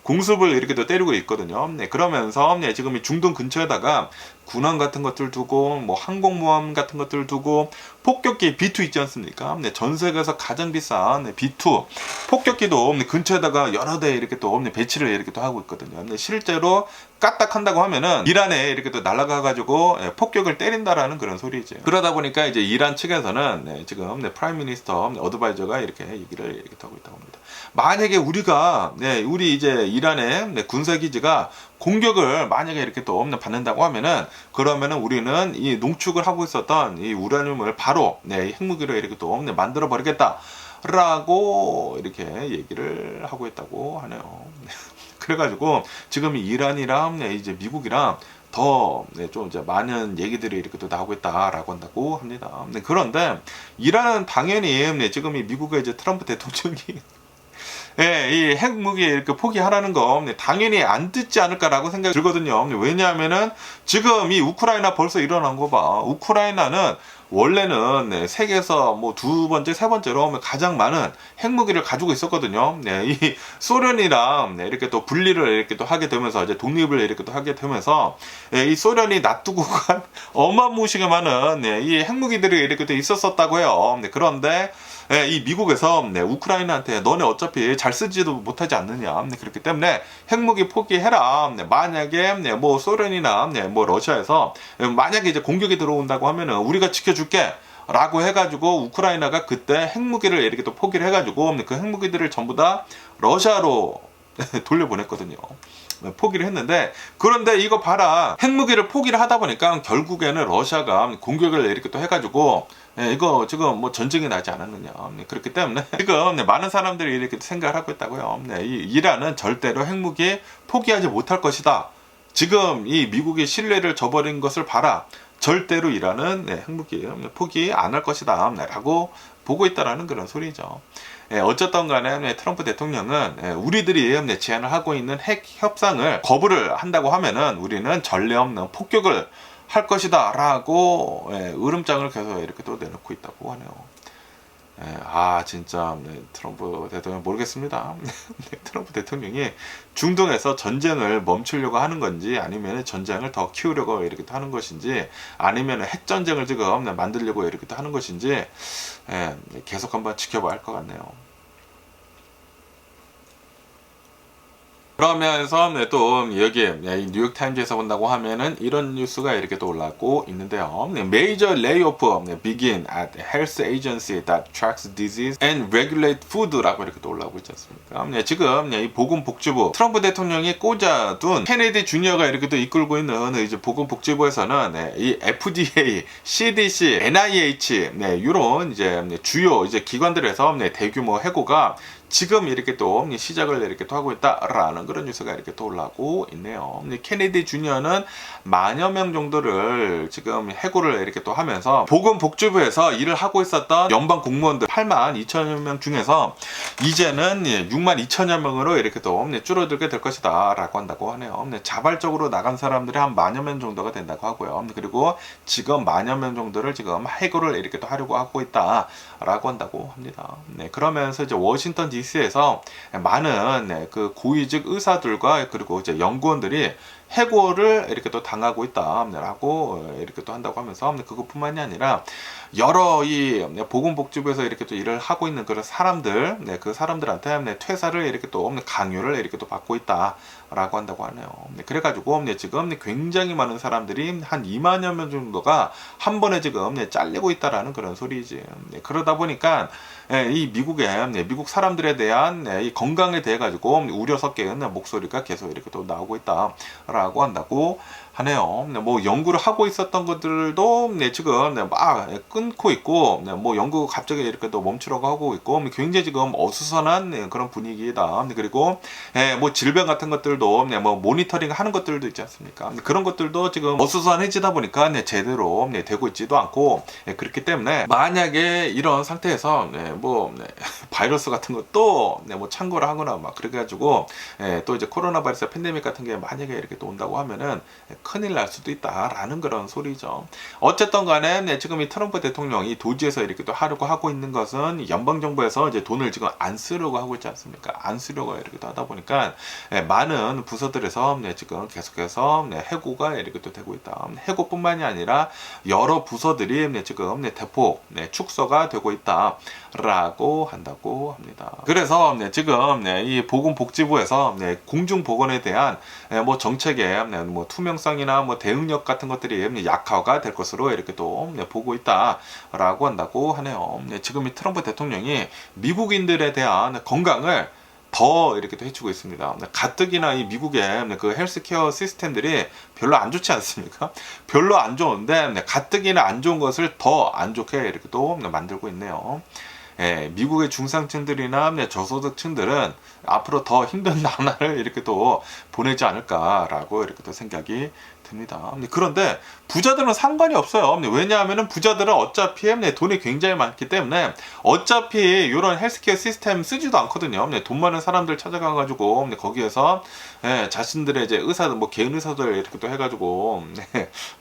공습을 이렇게 또 때리고 있거든요. 그러면서 지금 이 중동 근처에다가 군함 같은 것들 두고 뭐 항공모함 같은 것들 두고 폭격기 B2 있지 않습니까? 전 세계에서 가장 비싼 B2 폭격기도 근처에다가 여러 대 이렇게 또 배치를 이렇게 또 하고 있거든요. 실제로 까딱한다고 하면은 이란에 이렇게 또 날아가가지고 폭격을 때린다라는 그런 소리죠. 그러다 보니까 이제 이란 측에서는 지금 프라임 미니스터 어드바이저가 이렇게 얘기를 이렇게 하고 있다고 합니다. 만약에 우리가 우리 이제 이란의 군사기지가 공격을 만약에 이렇게 또 받는다고 하면은 그러면은 우리는 이 농축을 하고 있었던 이 우라늄을 바로 핵무기로 이렇게 또 만들어 버리겠다. 라고 이렇게 얘기를 하고 있다고 하네요. 그래가지고 지금 이란이랑 이제 미국이랑 더 좀 이제 많은 얘기들이 이렇게 또 나오고 있다라고 한다고 합니다. 그런데 이란은 당연히 지금 이 미국의 이제 트럼프 대통령이 이 핵무기 이렇게 포기하라는 거 당연히 안 듣지 않을까라고 생각이 들거든요. 왜냐하면은 지금 이 우크라이나 벌써 일어난 거 봐. 우크라이나는 원래는 세계에서 뭐 두 번째, 세 번째로 가장 많은 핵무기를 가지고 있었거든요. 이 소련이랑 이렇게 또 분리를 이렇게 또 하게 되면서 이제 독립을 이렇게 또 하게 되면서 이 소련이 놔두고 간 어마무시하게 많은 이 핵무기들이 이렇게 또 있었었다고 해요. 그런데 이 미국에서 우크라이나한테 너네 어차피 잘 쓰지도 못하지 않느냐. 그렇기 때문에 핵무기 포기해라. 만약에 뭐 소련이나 뭐 러시아에서 만약에 이제 공격이 들어온다고 하면은 우리가 지켜줄게. 라고 해가지고 우크라이나가 그때 핵무기를 이렇게 또 포기를 해가지고 그 핵무기들을 전부 다 러시아로 돌려보냈거든요. 포기를 했는데, 그런데 이거 봐라, 핵무기를 포기를 하다 보니까 결국에는 러시아가 공격을 이렇게 또 해가지고 이거 지금 뭐 전쟁이 나지 않았느냐. 그렇기 때문에 지금 많은 사람들이 이렇게 생각을 하고 있다고요. 이 이란은 절대로 핵무기 포기하지 못할 것이다. 지금 이 미국이 신뢰를 저버린 것을 봐라. 절대로 이란은 핵무기 포기 안 할 것이다 라고 보고 있다라는 그런 소리죠. 어쨌든 간에 트럼프 대통령은 우리들이 제안을 하고 있는 핵 협상을 거부를 한다고 하면은 우리는 전례 없는 폭격을 할 것이다 라고 으름장을 계속 이렇게 또 내놓고 있다고 하네요. 진짜 트럼프 대통령 모르겠습니다. 트럼프 대통령이 중동에서 전쟁을 멈추려고 하는 건지, 아니면 전쟁을 더 키우려고 이렇게 또 하는 것인지, 아니면 핵전쟁을 지금 만들려고 이렇게 또 하는 것인지 계속 한번 지켜봐야 할 것 같네요. 그러면서 또 여기 뉴욕타임즈에서 본다고 하면은 이런 뉴스가 이렇게 또 올라오고 있는데요. Major layoff begin at health agency that tracks disease and regulate food라고 이렇게 또 올라오고 있지 않습니까? 지금 이 보건복지부, 트럼프 대통령이 꽂아둔 케네디 주니어가 이렇게 또 이끌고 있는 이제 보건복지부에서는 이 FDA, CDC, NIH 이런 이제 주요 이제 기관들에서 대규모 해고가 지금 이렇게 또 시작을 이렇게 또 하고 있다라는 그런 뉴스가 이렇게 또 올라오고 있네요. 케네디 주니어는 만여 명 정도를 지금 해고를 이렇게 또 하면서 보건복지부에서 일을 하고 있었던 연방 공무원들 8만 2천여 명 중에서 이제는 6만 2천여 명으로 이렇게 또 줄어들게 될 것이다 라고 한다고 하네요. 자발적으로 나간 사람들이 한 만여 명 정도가 된다고 하고요. 그리고 지금 만여 명 정도를 지금 해고를 이렇게 또 하려고 하고 있다 라고 한다고 합니다. 그러면서 이제 워싱턴 DC에서 많은 그 고위직 의사들과 그리고 이제 연구원들이 해고를 이렇게 또 당하고 있다라고 이렇게 또 한다고 하면서, 그것뿐만이 아니라 여러 이 보건복지부에서 이렇게 또 일을 하고 있는 그런 사람들, 그 사람들한테 퇴사를 이렇게 또 강요를 이렇게 또 받고 있다라고 한다고 하네요. 그래가지고 지금 굉장히 많은 사람들이 한 2만여 명 정도가 한 번에 지금 잘리고 있다라는 그런 소리지. 그러다 보니까 이 미국 사람들에 대한 이 건강에 대해 가지고 우려 섞인 목소리가 계속 이렇게 또 나오고 있다라고 한다고 하네요. 뭐 연구를 하고 있었던 것들도 지금 막 끊고 있고, 뭐 연구 갑자기 이렇게 또 멈추라고 하고 있고, 굉장히 지금 어수선한 그런 분위기다. 그리고 뭐 질병 같은 것들도 뭐 모니터링 하는 것들도 있지 않습니까? 그런 것들도 지금 어수선해지다 보니까 제대로 되고 있지도 않고, 그렇기 때문에 만약에 이런 상태에서 뭐 바이러스 같은 것도 뭐 창궐을 하거나 막 그래가지고 또 이제 코로나 바이러스 팬데믹 같은 게 만약에 이렇게 또 온다고 하면은 큰일 날 수도 있다라는 그런 소리죠. 어쨌든 간에 지금 이 트럼프 대통령이 도지에서 이렇게 또 하려고 하고 있는 것은 연방정부에서 이제 돈을 지금 안 쓰려고 하고 있지 않습니까? 안 쓰려고 이렇게 또 하다 보니까 많은 부서들에서 지금 계속해서 해고가 이렇게 또 되고 있다. 해고뿐만이 아니라 여러 부서들이 지금 대폭 축소가 되고 있다라고 한다고 합니다. 그래서 지금 이 보건복지부에서 공중보건에 대한 뭐 정책의 뭐 투명성이나 뭐 대응력 같은 것들이 약화가 될 것으로 이렇게 또 보고 있다라고 한다고 하네요. 지금 이 트럼프 대통령이 미국인들에 대한 건강을 더 이렇게 또 해주고 있습니다. 가뜩이나 이 미국의 그 헬스케어 시스템들이 별로 안 좋지 않습니까? 별로 안 좋은데 가뜩이나 안 좋은 것을 더 안 좋게 이렇게 또 만들고 있네요. 미국의 중상층들이나 저소득층들은 앞으로 더 힘든 나날을 이렇게 또 보내지 않을까라고 이렇게 또 생각이 듭니다. 그런데 부자들은 상관이 없어요. 왜냐하면 부자들은 어차피 돈이 굉장히 많기 때문에 어차피 이런 헬스케어 시스템 쓰지도 않거든요. 돈 많은 사람들 찾아가가지고 거기에서 자신들의 이제 의사들, 뭐 개인 의사들 이렇게 또 해가지고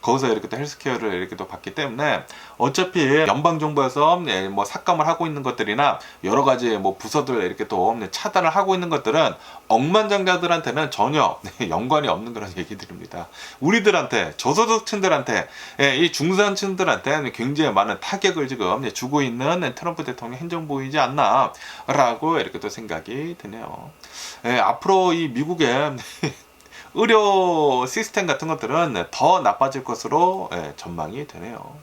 거기서 이렇게 또 헬스케어를 이렇게 또 받기 때문에 어차피 연방 정부에서 뭐 삭감을 하고 있는 것들이나 여러 가지 뭐 부서들 이렇게 또 차단을 하고 있는 것들은 억만장자들한테는 전혀 연관이 없는 그런 얘기들입니다. 우리들한테, 저소득층들한테, 이 중산층들한테 굉장히 많은 타격을 지금 주고 있는 트럼프 대통령 행정부이지 않나 라고 이렇게 또 생각이 드네요. 앞으로 이 미국의 의료 시스템 같은 것들은 더 나빠질 것으로 전망이 되네요.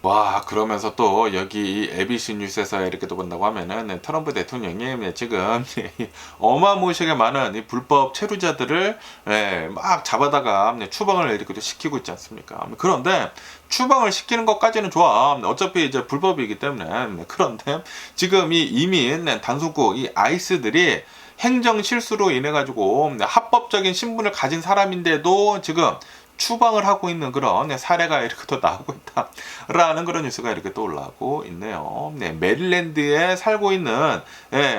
와, 그러면서 또 여기 이 ABC 뉴스에서 이렇게 또 본다고 하면은 트럼프 대통령이 지금 어마무시하게 많은 이 불법 체류자들을 막 잡아다가 추방을 이렇게 또 시키고 있지 않습니까? 그런데 추방을 시키는 것까지는 좋아. 어차피 이제 불법이기 때문에. 그런데 지금 이 이민 단속국 이 아이스들이 행정 실수로 인해 가지고 합법적인 신분을 가진 사람인데도 지금 추방을 하고 있는 그런 사례가 이렇게 또 나오고 있다라는 그런 뉴스가 이렇게 또 올라오고 있네요. 네, 메릴랜드에 살고 있는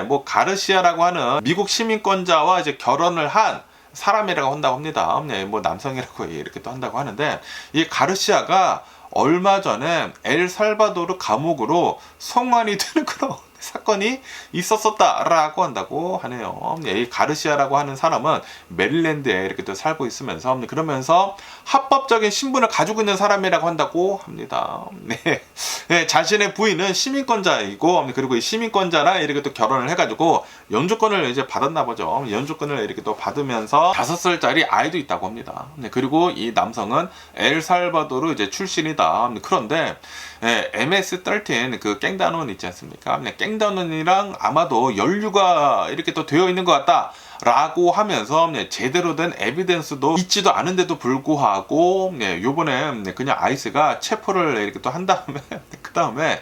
뭐 가르시아라고 하는 미국 시민권자와 이제 결혼을 한 사람이라고 한다고 합니다. 네, 뭐 남성이라고 이렇게 또 한다고 하는데 이 가르시아가 얼마 전에 엘살바도르 감옥으로 송환이 되는 그런 사건이 있었었다라고 한다고 하네요. 이 가르시아라고 하는 사람은 메릴랜드에 이렇게 또 살고 있으면서 그러면서 합법적인 신분을 가지고 있는 사람이라고 한다고 합니다. 네, 자신의 부인은 시민권자이고 그리고 이 시민권자랑 이렇게 또 결혼을 해가지고 영주권을 이제 받았나 보죠. 영주권을 이렇게 또 받으면서 5살짜리 아이도 있다고 합니다. 그리고 이 남성은 엘살바도르 이제 출신이다. 그런데 MS-13 그 깽다논 있지 않습니까? 깽다논이랑 아마도 연루가 이렇게 또 되어 있는 것 같다. 라고 하면서 제대로 된 에비던스도 있지도 않은데도 불구하고 요번에 그냥 아이스가 체포를 이렇게 또 한 다음에 그 다음에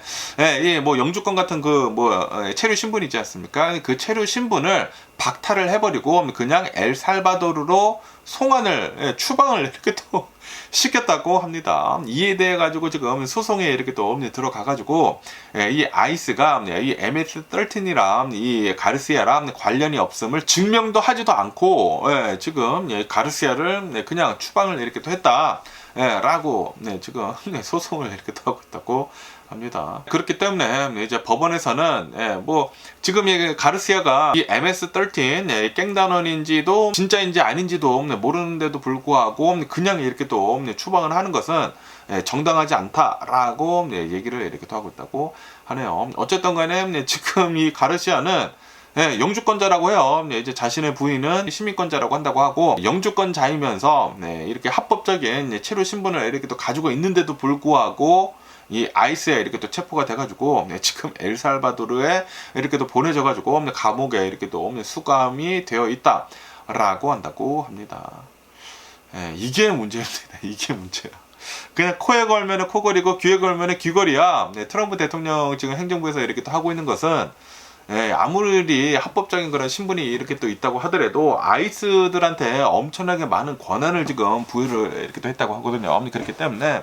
뭐 영주권 같은 그 뭐 체류 신분 있지 않습니까? 그 체류 신분을 박탈을 해버리고 그냥 엘살바도르로 송환을 추방을 이렇게 또 시켰다고 합니다. 이에 대해 가지고 지금 소송에 이렇게 또 들어가 가지고 이 아이스가 이 MS-13이랑 이 가르시아랑 관련이 없음을 증명도 하지도 않고 지금 가르시아를 그냥 추방을 이렇게 또 했다. 라고 지금 소송을 이렇게 또 하고 있다고 합니다. 그렇기 때문에 이제 법원에서는 뭐 지금 이 가르시아가 이 MS-13 깽단원인지도 진짜인지 아닌지도 모르는데도 불구하고 그냥 이렇게 또 추방을 하는 것은 정당하지 않다라고 얘기를 이렇게 또 하고 있다고 하네요. 어쨌든 간에 지금 이 가르시아는 영주권자라고 해요. 이제 자신의 부인은 시민권자라고 한다고 하고 영주권자이면서 이렇게 합법적인 체류 신분을 이렇게 또 가지고 있는데도 불구하고 이 아이스에 이렇게 또 체포가 돼가지고 지금 엘살바도르에 이렇게 또 보내져가지고 감옥에 이렇게 또 수감이 되어 있다라고 한다고 합니다. 이게 문제입니다. 이게 문제야. 그냥 코에 걸면은 코걸이고 귀에 걸면은 귀걸이야. 트럼프 대통령 지금 행정부에서 이렇게 또 하고 있는 것은 아무리 합법적인 그런 신분이 이렇게 또 있다고 하더라도 아이스들한테 엄청나게 많은 권한을 지금 부여를 이렇게 또 했다고 하거든요. 그렇기 때문에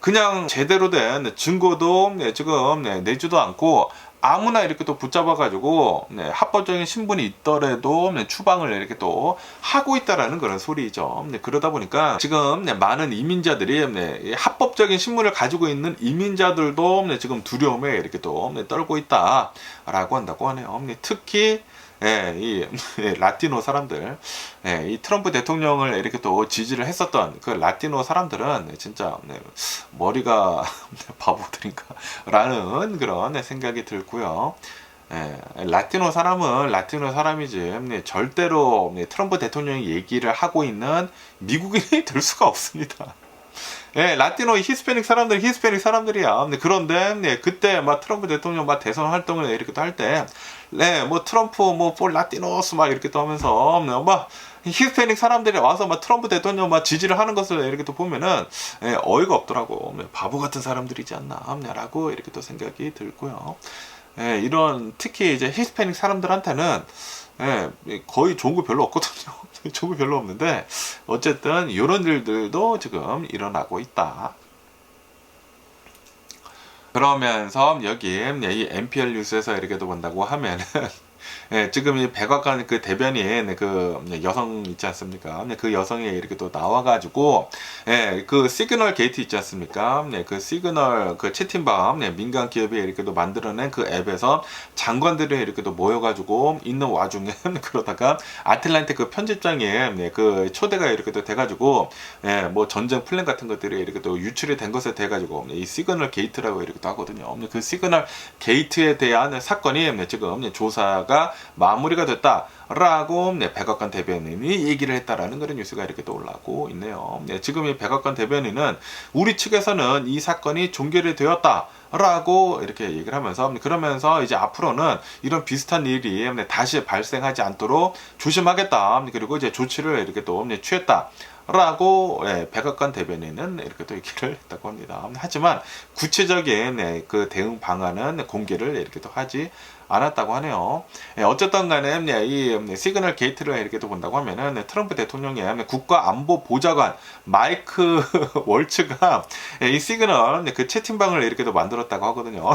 그냥 제대로 된 증거도 지금 내지도 않고 아무나 이렇게 또 붙잡아가지고 합법적인 신분이 있더라도 추방을 이렇게 또 하고 있다라는 그런 소리죠. 그러다 보니까 지금 많은 이민자들이 합법적인 신분을 가지고 있는 이민자들도 지금 두려움에 이렇게 또 떨고 있다라고 한다고 하네요. 특히 이 라티노 사람들, 이 트럼프 대통령을 이렇게 또 지지를 했었던 그 라티노 사람들은 진짜 머리가 바보들인가라는 그런 생각이 들고요. 라티노 사람은 라티노 사람이지 절대로 트럼프 대통령이 얘기를 하고 있는 미국인이 될 수가 없습니다. 라티노 히스패닉 사람들이 히스패닉 사람들이야. 그런데 그때 막 트럼프 대통령 막 대선 활동을 이렇게 또 할 때 뭐 트럼프 뭐 폴 라티노스 막 이렇게 또 하면서 막 히스패닉 사람들이 와서 막 트럼프 대통령 막 지지를 하는 것을 이렇게 또 보면은 어이가 없더라고. 바보 같은 사람들이지 않나라고 이렇게 또 생각이 들고요. 이런 특히 이제 히스패닉 사람들한테는 거의 좋은 거 별로 없거든요. 좋은 거 별로 없는데 어쨌든 이런 일들도 지금 일어나고 있다. 그러면서 여기 이 NPR 뉴스에서 이렇게도 본다고 하면은 지금 이 백악관 그 대변인 그 여성 있지 않습니까? 그 여성이 이렇게 또 나와가지고 그 시그널 게이트 있지 않습니까? 그 시그널 그 채팅방 민간 기업이 이렇게 또 만들어낸 그 앱에서 장관들이 이렇게 또 모여가지고 있는 와중에 그러다가 아틀란테 그 편집장에 그 초대가 이렇게 또 돼가지고 뭐 전쟁 플랜 같은 것들이 이렇게 또 유출이 된 것에 돼가지고 이 시그널 게이트라고 이렇게 또 하거든요. 그 시그널 게이트에 대한 사건이 지금 조사가 마무리가 됐다라고 백악관 대변인이 얘기를 했다라는 그런 뉴스가 이렇게 또 올라오고 있네요. 지금 이 백악관 대변인은 우리 측에서는 이 사건이 종결이 되었다. 라고 이렇게 얘기를 하면서 그러면서 이제 앞으로는 이런 비슷한 일이 다시 발생하지 않도록 조심하겠다. 그리고 이제 조치를 이렇게 또 취했다. 라고 백악관 대변인은 이렇게 또 얘기를 했다고 합니다. 하지만 구체적인 그 대응 방안은 공개를 이렇게 또 하지 않았다고 하네요. 어쨌든 간에 이 시그널 게이트를 이렇게 또 본다고 하면은 트럼프 대통령의 국가안보보좌관 마이크 월츠가 이 시그널 그 채팅방을 이렇게 또 만들었다고 하거든요.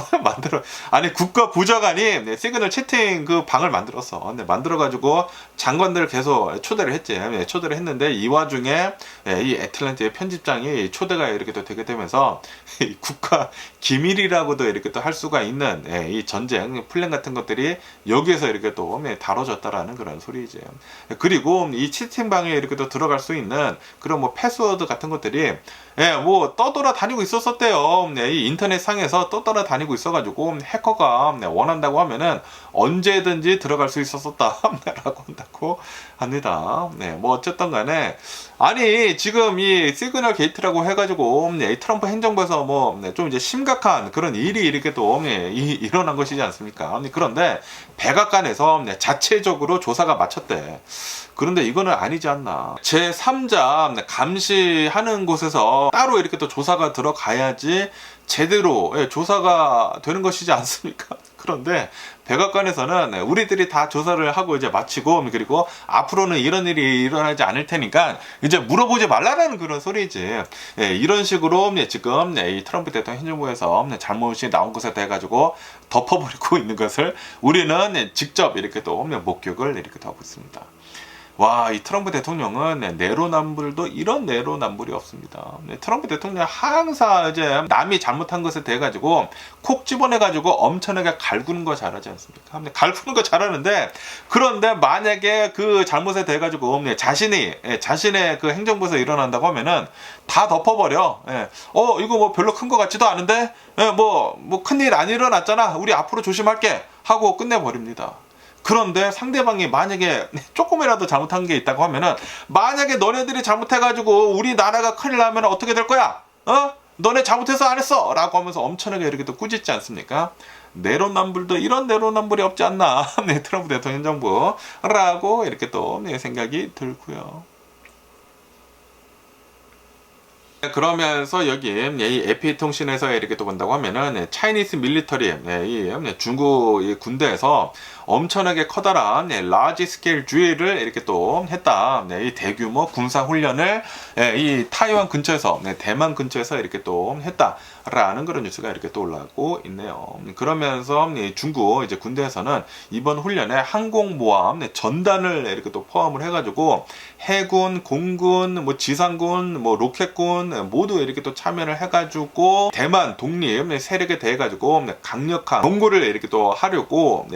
아니 국가보좌관이 시그널 채팅 그 방을 만들었어. 만들어가지고 장관들을 계속 초대를 했지. 초대를 했는데 이 와중에 이 애틀랜티의 편집장이 초대가 이렇게 또 되게 되면서 국가 기밀이라고도 이렇게 또 할 수가 있는 이 전쟁 플랜 같은 것들이 여기에서 이렇게 또 다뤄졌다라는 그런 소리지. 그리고 이 채팅방에 이렇게 또 들어갈 수 있는 그런 뭐 패스워드 같은 것들이 뭐 떠돌아다니고 있었대요. 이 인터넷 상에서 떠돌아다니고 있어가지고 해커가 원한다고 하면은 언제든지 들어갈 수 있었다라고 한다고 합니다. 뭐 어쨌든 간에 아니 지금 이 시그널 게이트라고 해가지고 이 트럼프 행정부에서 뭐 좀 이제 심각한 그런 일이 이렇게 또 일어난 것이지 않습니까? 그런데 백악관에서 자체적으로 조사가 마쳤대. 그런데 이거는 아니지 않나. 제3자 감시하는 곳에서 따로 이렇게 또 조사가 들어가야지 제대로 조사가 되는 것이지 않습니까? 그런데 백악관에서는 우리들이 다 조사를 하고 이제 마치고 그리고 앞으로는 이런 일이 일어나지 않을 테니까 이제 물어보지 말라라는 그런 소리지. 이런 식으로 지금 이 트럼프 대통령 행정부에서 잘못이 나온 것에 대해 가지고 덮어버리고 있는 것을 우리는 직접 이렇게 또 목격을 이렇게 또 하고 있습니다. 와, 이 트럼프 대통령은 내로남불도 이런 내로남불이 없습니다. 트럼프 대통령 항상 이제 남이 잘못한 것에 대해 가지고 콕 집어내 가지고 엄청나게 갈구는 거 잘하지 않습니까? 갈구는 거 잘하는데 그런데 만약에 그 잘못에 대해 가지고 자신의 그 행정부에서 일어난다고 하면은 다 덮어버려. 이거 뭐 별로 큰 거 같지도 않은데 뭐 큰일 안 일어났잖아. 우리 앞으로 조심할게 하고 끝내버립니다. 그런데 상대방이 만약에 조금이라도 잘못한 게 있다고 하면은 만약에 너네들이 잘못해가지고 우리나라가 큰일 나면 어떻게 될 거야? 너네 잘못해서 안 했어! 라고 하면서 엄청나게 이렇게 또 꾸짖지 않습니까? 내로남불도 이런 내로남불이 없지 않나. 트럼프 대통령 정부라고 이렇게 또 생각이 들고요. 그러면서 여기 이 AP통신에서 이렇게 또 본다고 하면은 차이니스 밀리터리 이 중국 이 군대에서 엄청나게 커다란 라지 스케일 주의를 이렇게 또 했다. 이 대규모 군사 훈련을 이 타이완 근처에서 대만 근처에서 이렇게 또 했다라는 그런 뉴스가 이렇게 또 올라오고 있네요. 그러면서 중국 이제 군대에서는 이번 훈련에 항공모함 전단을 이렇게 또 포함을 해가지고 해군, 공군, 뭐 지상군, 뭐 로켓군 모두 이렇게 또 참여를 해가지고 대만 독립 세력에 대해 가지고 강력한 경고를 이렇게 또 하려고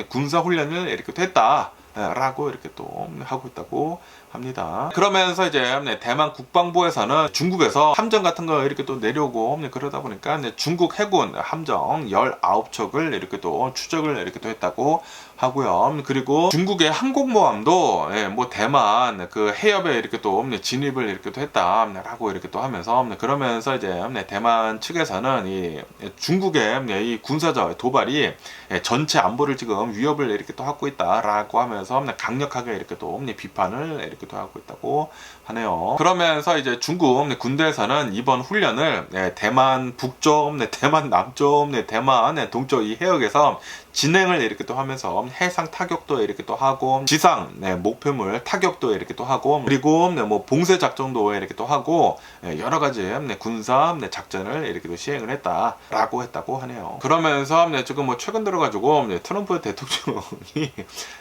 군사 훈련을 이렇게 또 했다라고 이렇게 또 하고 있다고 합니다. 그러면서 이제 대만 국방부에서는 중국에서 함정 같은 거 이렇게 또 내려오고 그러다 보니까 중국 해군 함정 19척을 이렇게 또 추적을 이렇게 또 했다고 하고요. 그리고 중국의 항공모함도 뭐 대만 그 해협에 이렇게 또 진입을 이렇게 또 했다라고 이렇게 또 하면서 그러면서 이제 대만 측에서는 이 중국의 이 군사적 도발이 전체 안보를 지금 위협을 이렇게 또 하고 있다라고 하면서 강력하게 이렇게 또 비판을 이렇게 또 하고 있다고 하네요. 그러면서 이제 중국 군대에서는 이번 훈련을 대만 북쪽, 대만 남쪽, 대만 동쪽 이 해역에서 진행을 이렇게 또 하면서 해상 타격도 이렇게 또 하고 지상 목표물 타격도 이렇게 또 하고 그리고 뭐 봉쇄 작전도 이렇게 또 하고 여러 가지 군사 작전을 이렇게 또 시행을 했다라고 했다고 하네요. 그러면서 지금 뭐 최근 들어가지고 트럼프 대통령이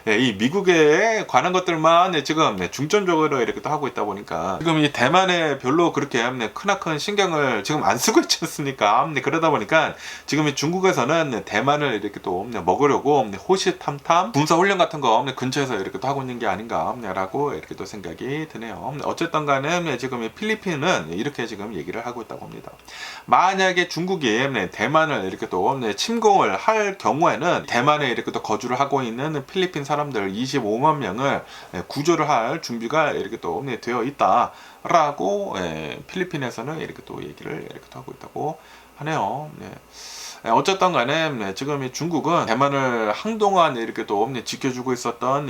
이 미국에 관한 것들만 지금 중점적으로 이렇게 또 하고 있다 보니 보니까 지금 이 대만에 별로 그렇게 크나큰 신경을 지금 안 쓰고 있지 않습니까? 그러다 보니까 지금 이 중국에서는 대만을 이렇게 또 먹으려고 호시탐탐 군사훈련 같은 거 근처에서 이렇게 또 하고 있는 게 아닌가라고 이렇게 또 생각이 드네요. 어쨌든 간에 지금 이 필리핀은 이렇게 지금 얘기를 하고 있다고 합니다. 만약에 중국이 대만을 이렇게 또 침공을 할 경우에는 대만에 이렇게 또 거주를 하고 있는 필리핀 사람들 25만 명을 구조를 할 준비가 이렇게 또 되어 있다라고 필리핀에서는 이렇게 또 얘기를 이렇게 또 하고 있다고 하네요. 어쨌든 간에 지금 이 중국은 대만을 한동안 이렇게 또 지켜주고 있었던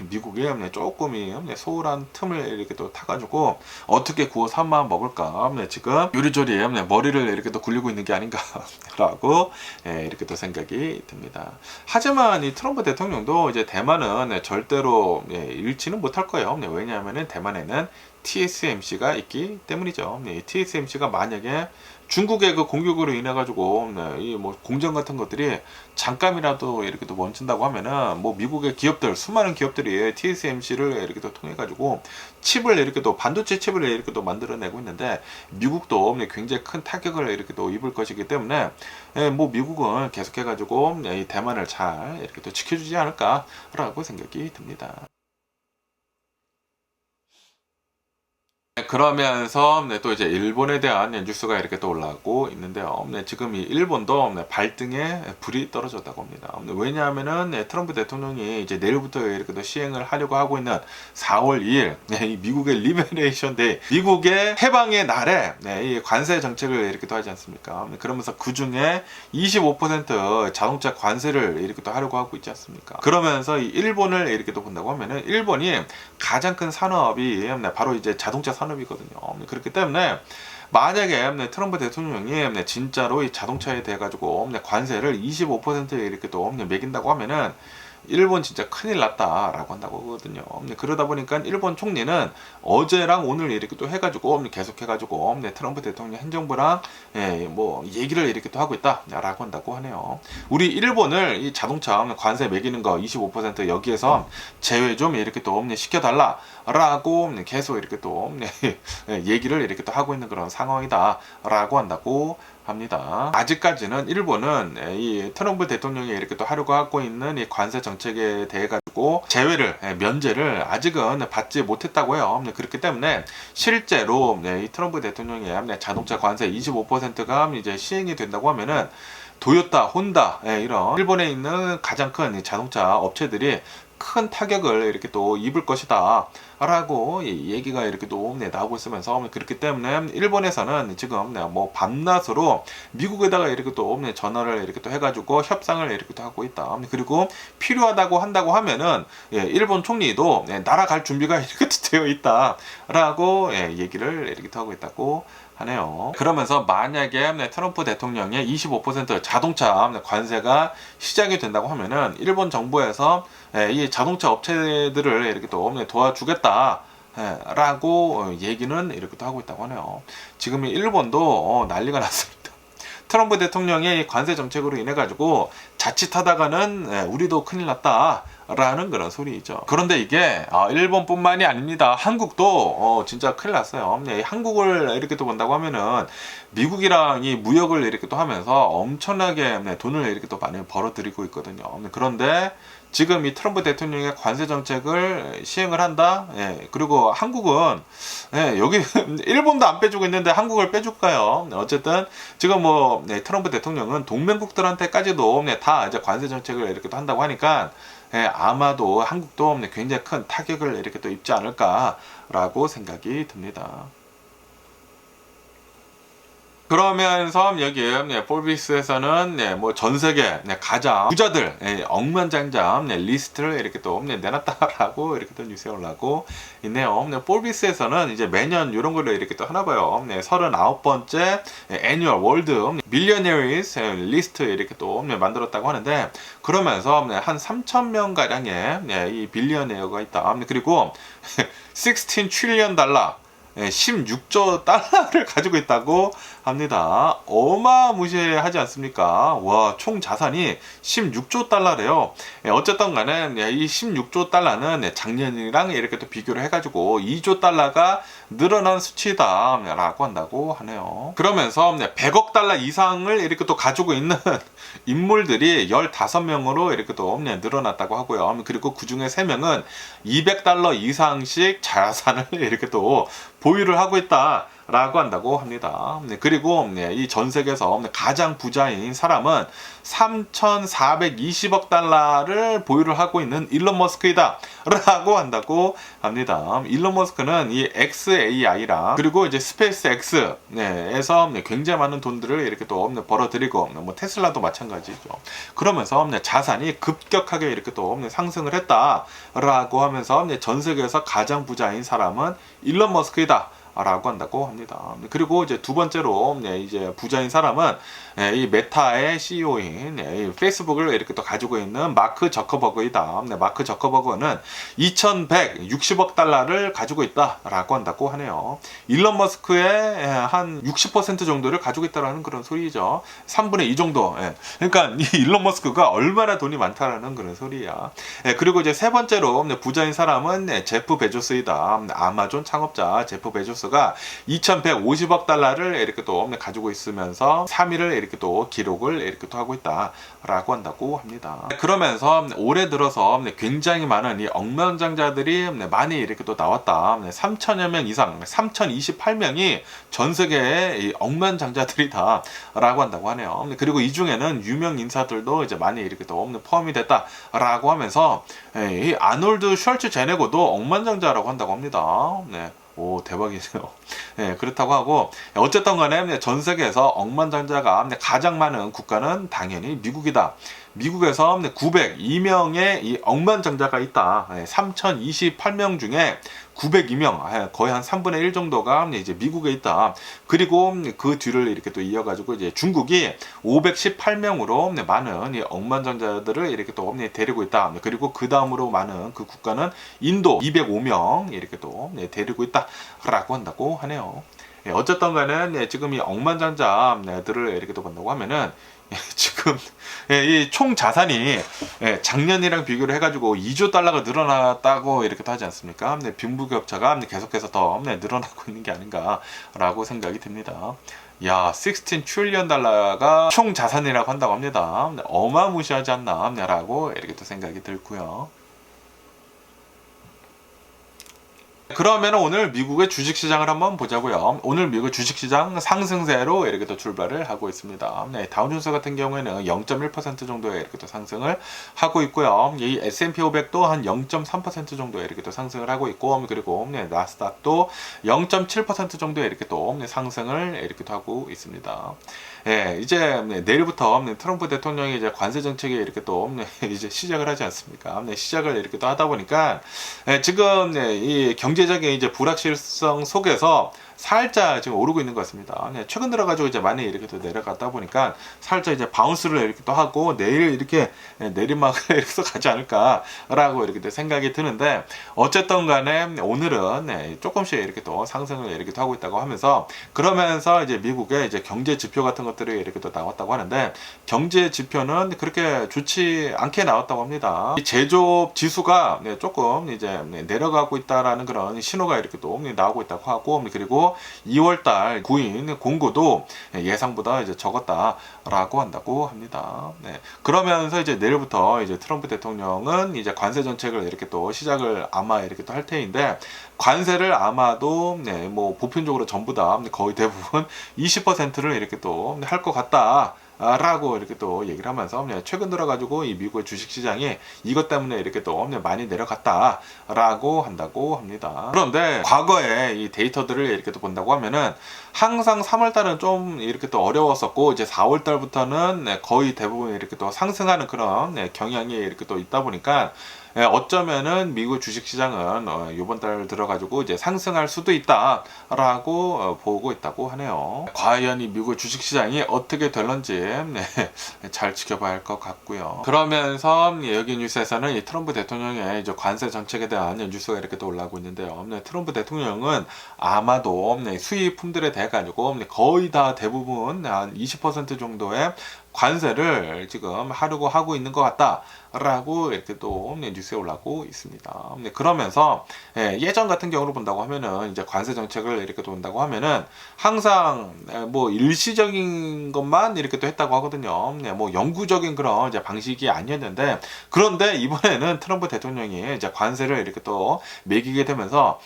미국이 조금이 소홀한 틈을 이렇게 또 타가지고 어떻게 구워 삼아 먹을까 지금 요리조리 머리를 이렇게 또 굴리고 있는 게 아닌가라고 이렇게 또 생각이 듭니다. 하지만 이 트럼프 대통령도 이제 대만은 절대로 잃지는 못할 거예요. 왜냐하면 대만에는 TSMC가 있기 때문이죠. TSMC가 만약에 중국의 그 공격으로 인해 가지고 이 뭐 공정 같은 것들이 잠깐이라도 이렇게 또 멈춘다고 하면은 뭐 미국의 기업들 수많은 기업들이 TSMC를 이렇게 또 통해 가지고 칩을 이렇게 또 반도체 칩을 이렇게 또 만들어내고 있는데 미국도 굉장히 큰 타격을 이렇게 또 입을 것이기 때문에 뭐 미국은 계속해 가지고 이 대만을 잘 이렇게 또 지켜주지 않을까라고 생각이 듭니다. 그러면서 또 이제 일본에 대한 뉴스가 이렇게 또 올라오고 있는데요. 지금 이 일본도 발등에 불이 떨어졌다고 합니다. 왜냐하면은 트럼프 대통령이 이제 내일부터 이렇게 또 시행을 하려고 하고 있는 4월 2일 이 미국의 리베레이션 데이, 미국의 해방의 날에 이 관세 정책을 이렇게 또 하지 않습니까? 그러면서 그 중에 25% 자동차 관세를 이렇게 또 하려고 하고 있지 않습니까? 그러면서 이 일본을 이렇게 또 본다고 하면은 일본이 가장 큰 산업이 바로 이제 자동차 산업이거든요. 그렇기 때문에 만약에 트럼프 대통령이 진짜로 이 자동차에 대해 가지고 관세를 25% 이렇게 또 매긴다고 하면은 일본 진짜 큰일 났다라고 한다고 하거든요. 그러다 보니까 일본 총리는 어제랑 오늘 이렇게 또 해가지고 계속 해가지고 트럼프 대통령 행정부랑 뭐 얘기를 이렇게 또 하고 있다라고 한다고 하네요. 우리 일본을 이 자동차 관세 매기는 거 25% 여기에서 제외 좀 이렇게 또 시켜달라라고 계속 이렇게 또 얘기를 이렇게 또 하고 있는 그런 상황이다라고 한다고 합니다. 아직까지는 일본은 이 트럼프 대통령이 이렇게 또 하려고 하고 있는 이 관세 정책에 대해 가지고 면제를 아직은 받지 못했다고 해요. 그렇기 때문에 실제로 이 트럼프 대통령의 자동차 관세 25%가 이제 시행이 된다고 하면은 도요타, 혼다 이런 일본에 있는 가장 큰 자동차 업체들이 큰 타격을 이렇게 또 입을 것이다 라고 얘기가 이렇게 또 나오고 있으면서 그렇기 때문에 일본에서는 지금 뭐 밤낮으로 미국에다가 이렇게 또 전화를 이렇게 또 해가지고 협상을 이렇게 또 하고 있다. 그리고 필요하다고 한다고 하면은 일본 총리도 날아갈 준비가 이렇게 되어 있다 라고 얘기를 이렇게 하고 있다고 하네요. 그러면서 만약에 트럼프 대통령의 25% 자동차 관세가 시작이 된다고 하면은 일본 정부에서 이 자동차 업체들을 이렇게 또 도와주겠다 라고 얘기는 이렇게 또 하고 있다고 하네요. 지금 일본도 난리가 났습니다. 트럼프 대통령의 관세 정책으로 인해 가지고 자칫하다가는 우리도 큰일 났다 라는 그런 소리이죠. 그런데 이게 일본뿐만이 아닙니다. 한국도 진짜 큰일 났어요. 한국을 이렇게 또 본다고 하면은 미국이랑 이 무역을 이렇게 또 하면서 엄청나게 돈을 이렇게 또 많이 벌어들이고 있거든요. 그런데 지금 이 트럼프 대통령의 관세 정책을 시행을 한다. 그리고 한국은 여기 일본도 안 빼주고 있는데 한국을 빼줄까요? 어쨌든 지금 뭐 트럼프 대통령은 동맹국들한테까지도 다 이제 관세 정책을 이렇게 또 한다고 하니까 아마도 한국도 굉장히 큰 타격을 이렇게 또 입지 않을까라고 생각이 듭니다. 그러면서 여기 폴비스에서는 뭐 전 세계 가장 부자들 억만장자 리스트를 이렇게 또 내놨다라고 이렇게 또 뉴스에 올라오고 있네요. 폴비스에서는 이제 매년 이런 거를 이렇게 또 하나 봐요. 39번째 애뉴얼 월드 밀리어너리스 리스트 이렇게 또 만들었다고 하는데 그러면서 한 3,000명 가량의 이 빌리어네어가 있다. 그리고 16 트릴리언 달러 16조 달러를 가지고 있다고 합니다. 어마무시하지 않습니까? 와, 총 자산이 16조 달러래요. 어쨌든 간에 이 16조 달러는 작년이랑 이렇게 또 비교를 해가지고 2조 달러가 늘어난 수치다 라고 한다고 하네요. 그러면서 100억 달러 이상을 이렇게 또 가지고 있는 인물들이 15명으로 이렇게 또 늘어났다고 하고요. 그리고 그 중에 3명은 200달러 이상씩 자산을 이렇게 또 보유를 하고 있다 라고 한다고 합니다. 그리고 이 전 세계에서 가장 부자인 사람은 3,420억 달러를 보유를 하고 있는 일론 머스크이다 라고 한다고 합니다. 일론 머스크는 이 XAI랑 그리고 이제 스페이스 X에서 굉장히 많은 돈들을 이렇게 또 벌어들이고 뭐 테슬라도 마찬가지죠. 그러면서 자산이 급격하게 이렇게 또 상승을 했다라고 하면서 전 세계에서 가장 부자인 사람은 일론 머스크이다 라고 한다고 합니다. 그리고 이제 두 번째로 이제 부자인 사람은 이 메타의 CEO인 페이스북을 이렇게 또 가지고 있는 마크 저커버그이다. 마크 저커버그는 2,160억 달러를 가지고 있다라고 한다고 하네요. 일론 머스크의 한 60% 정도를 가지고 있다라는 그런 소리죠. 3분의 2 정도. 그러니까 이 일론 머스크가 얼마나 돈이 많다라는 그런 소리야. 그리고 이제 세 번째로 부자인 사람은 제프 베조스이다. 아마존 창업자 제프 베조스 가 2,150억 달러를 이렇게 또 가지고 있으면서 3위를 이렇게 또 기록을 이렇게 또 하고 있다라고 한다고 합니다. 그러면서 올해 들어서 굉장히 많은 이 억만장자들이 많이 이렇게 또 나왔다. 3,000여 명 이상, 3,028명이 전 세계의 이 억만장자들이다라고 한다고 하네요. 그리고 이 중에는 유명 인사들도 이제 많이 이렇게 또 포함이 됐다라고 하면서 이 아놀드 슈왈츠 제네거도 억만장자라고 한다고 합니다. 오, 대박이네요. 그렇다고 하고, 어쨌든 간에 전 세계에서 억만장자가 가장 많은 국가는 당연히 미국이다. 미국에서 902명의 이 억만장자가 있다. 3,028명 중에 902명, 거의 한 3분의 1 정도가 이제 미국에 있다. 그리고 그 뒤를 이렇게 또 이어가지고 이제 중국이 518명으로 많은 이 억만장자들을 이렇게 또 데리고 있다. 그리고 그 다음으로 많은 그 국가는 인도 205명 이렇게 또 데리고 있다라고 한다고 하네요. 어쨌든 간에 지금 이 억만장자들을 이렇게 또 본다고 하면은 지금 이 총 자산이 작년이랑 비교를 해가지고 2조 달러가 늘어났다고 이렇게 하지 않습니까? 빈부격차가 계속해서 더 늘어나고 있는 게 아닌가라고 생각이 듭니다. 야, 16 트릴리언 달러가 총 자산이라고 한다고 합니다. 어마무시하지 않나 라고 이렇게 또 생각이 들고요. 그러면 오늘 미국의 주식시장을 한번 보자고요. 오늘 미국 주식시장 상승세로 이렇게 또 출발을 하고 있습니다. 다우존스 같은 경우에는 0.1% 정도의 이렇게 또 상승을 하고 있고요. 이 S&P 500도 한 0.3% 정도의 이렇게 또 상승을 하고 있고, 그리고 나스닥도 0.7% 정도의 이렇게 또 상승을 이렇게 또 하고 있습니다. 이제 내일부터 트럼프 대통령이 이제 관세 정책에 이렇게 또 이제 시작을 하지 않습니까? 시작을 이렇게 또 하다 보니까 지금 이 경제적인 이제 불확실성 속에서 살짝 지금 오르고 있는 것 같습니다. 최근 들어가지고 이제 많이 이렇게 또 내려갔다 보니까 살짝 이제 바운스를 이렇게 또 하고 내일 이렇게 내리막을 이렇게 가지 않을까라고 이렇게 또 생각이 드는데, 어쨌든 간에 오늘은 조금씩 이렇게 또 상승을 이렇게 또 하고 있다고 하면서, 그러면서 이제 미국의 이제 경제 지표 같은 것들이 이렇게 또 나왔다고 하는데, 경제 지표는 그렇게 좋지 않게 나왔다고 합니다. 이 제조업 지수가 조금 이제 내려가고 있다라는 그런 신호가 이렇게 또 나오고 있다고 하고, 그리고 2월달 구인 공고도 예상보다 이제 적었다라고 한다고 합니다. 그러면서 이제 내일부터 이제 트럼프 대통령은 이제 관세 정책을 이렇게 또 시작을 아마 이렇게 또 할 테인데, 관세를 아마도 뭐 보편적으로 전부 다 거의 대부분 20%를 이렇게 또 할 것 같다. 라고 이렇게 또 얘기를 하면서 최근 들어가지고 이 미국의 주식시장이 이것 때문에 이렇게 또 많이 내려갔다 라고 한다고 합니다. 그런데 과거에 이 데이터들을 이렇게 또 본다고 하면은 항상 3월달은 좀 이렇게 또 어려웠었고, 이제 4월달부터는 거의 대부분 이렇게 또 상승하는 그런 경향이 이렇게 또 있다 보니까 어쩌면은 미국 주식시장은 이번 달 들어가지고 이제 상승할 수도 있다라고 보고 있다고 하네요. 과연 이 미국 주식시장이 어떻게 될런지 잘 지켜봐야 할 것 같고요. 그러면서 여기 뉴스에서는 이 트럼프 대통령의 이제 관세 정책에 대한 뉴스가 이렇게 또 올라오고 있는데요. 트럼프 대통령은 아마도 수입품들에 대해 가지고 거의 다 대부분 한 20% 정도의 관세를 지금 하려고 하고 있는 것 같다라고 이렇게 또 뉴스에 올라오고 있습니다. 그러면서 예전 같은 경우로 본다고 하면은 이제 관세 정책을 이렇게 본다고 하면은 항상 뭐 일시적인 것만 이렇게 또 했다고 하거든요. 뭐 영구적인 그런 이제 방식이 아니었는데, 그런데 이번에는 트럼프 대통령이 이제 관세를 이렇게 또 매기게 되면서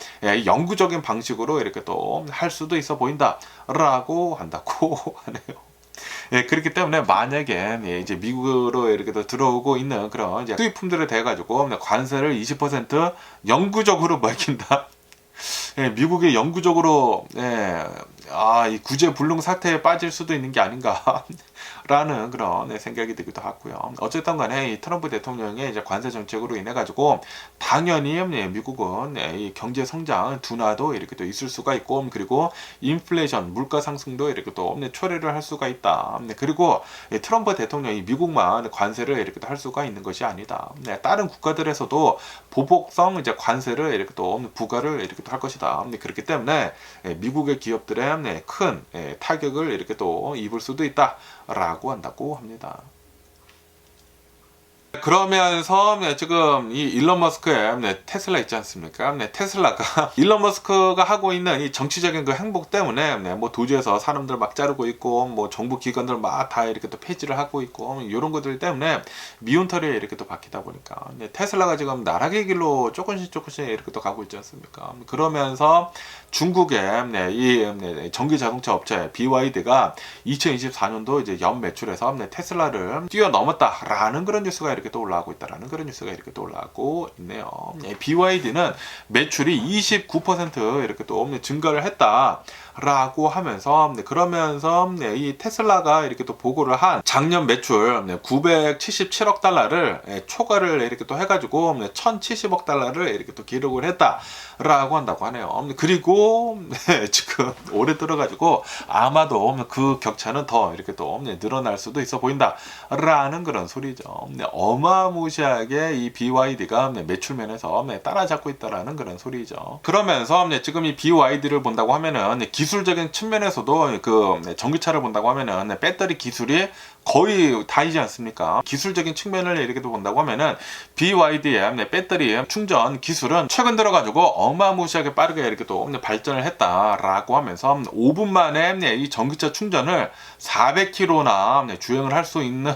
영구적인 방식으로 이렇게 또 할 수도 있어 보인다라고 한다고 하네요. 그렇기 때문에 만약에 이제 미국으로 이렇게 들어오고 있는 그런 이제 수입품들에 대해 가지고 관세를 20% 영구적으로 매긴다. 미국이 영구적으로 이 구제불능 사태에 빠질 수도 있는 게 아닌가 라는 그런 생각이 들기도 하고요. 어쨌든 간에 이 트럼프 대통령의 이제 관세 정책으로 인해 가지고 당연히 미국은 이 경제 성장 둔화도 이렇게 또 있을 수가 있고, 그리고 인플레이션 물가 상승도 이렇게 또 초래를 할 수가 있다. 그리고 트럼프 대통령이 미국만 관세를 이렇게 또 할 수가 있는 것이 아니다. 다른 국가들에서도 보복성 이제 관세를 이렇게 또 부과를 이렇게 또 할 것이다. 그렇기 때문에 미국의 기업들의 큰 타격을 이렇게 또 입을 수도 있다라고 한다고 합니다. 그러면서 지금 이 일론 머스크의 테슬라 있지 않습니까? 테슬라가 일론 머스크가 하고 있는 이 정치적인 그 행복 때문에 뭐 도주에서 사람들 막 자르고 있고, 뭐 정부 기관들 막 다 이렇게 또 폐지를 하고 있고, 이런 것들 때문에 미운털이 이렇게 또 박히다 보니까 테슬라가 지금 나락의 길로 조금씩 이렇게 또 가고 있지 않습니까? 그러면서 중국의 이 전기 자동차 업체 BYD가 2024년도 이제 연 매출에서 테슬라를 뛰어넘었다라는 그런 뉴스가 이렇게 또 올라오고 있다라는 그런 뉴스가 이렇게 또 올라오고 있네요. BYD는 매출이 29% 이렇게 또 증가를 했다라고 하면서, 그러면서 이 테슬라가 이렇게 또 보고를 한 작년 매출 977억 달러를 초과를 이렇게 또 해가지고 1070억 달러를 이렇게 또 기록을 했다라고 한다고 하네요. 그리고 지금 올해 들어가지고 아마도 그 격차는 더 이렇게 또 늘어날 수도 있어 보인다라는 그런 소리죠. 어마무시하게 이 BYD가 매출 면에서 따라잡고 있다라는 그런 소리죠. 그러면서 지금 이 BYD를 본다고 하면은 기술적인 측면에서도 그 전기차를 본다고 하면은 배터리 기술이 거의 다이지 않습니까? 기술적인 측면을 이렇게 본다고 하면은 BYD의 배터리 충전 기술은 최근 들어가지고 어마무시하게 빠르게 이렇게 또 발전을 했다라고 하면서 5분 만에 이 전기차 충전을 400km나 주행을 할 수 있는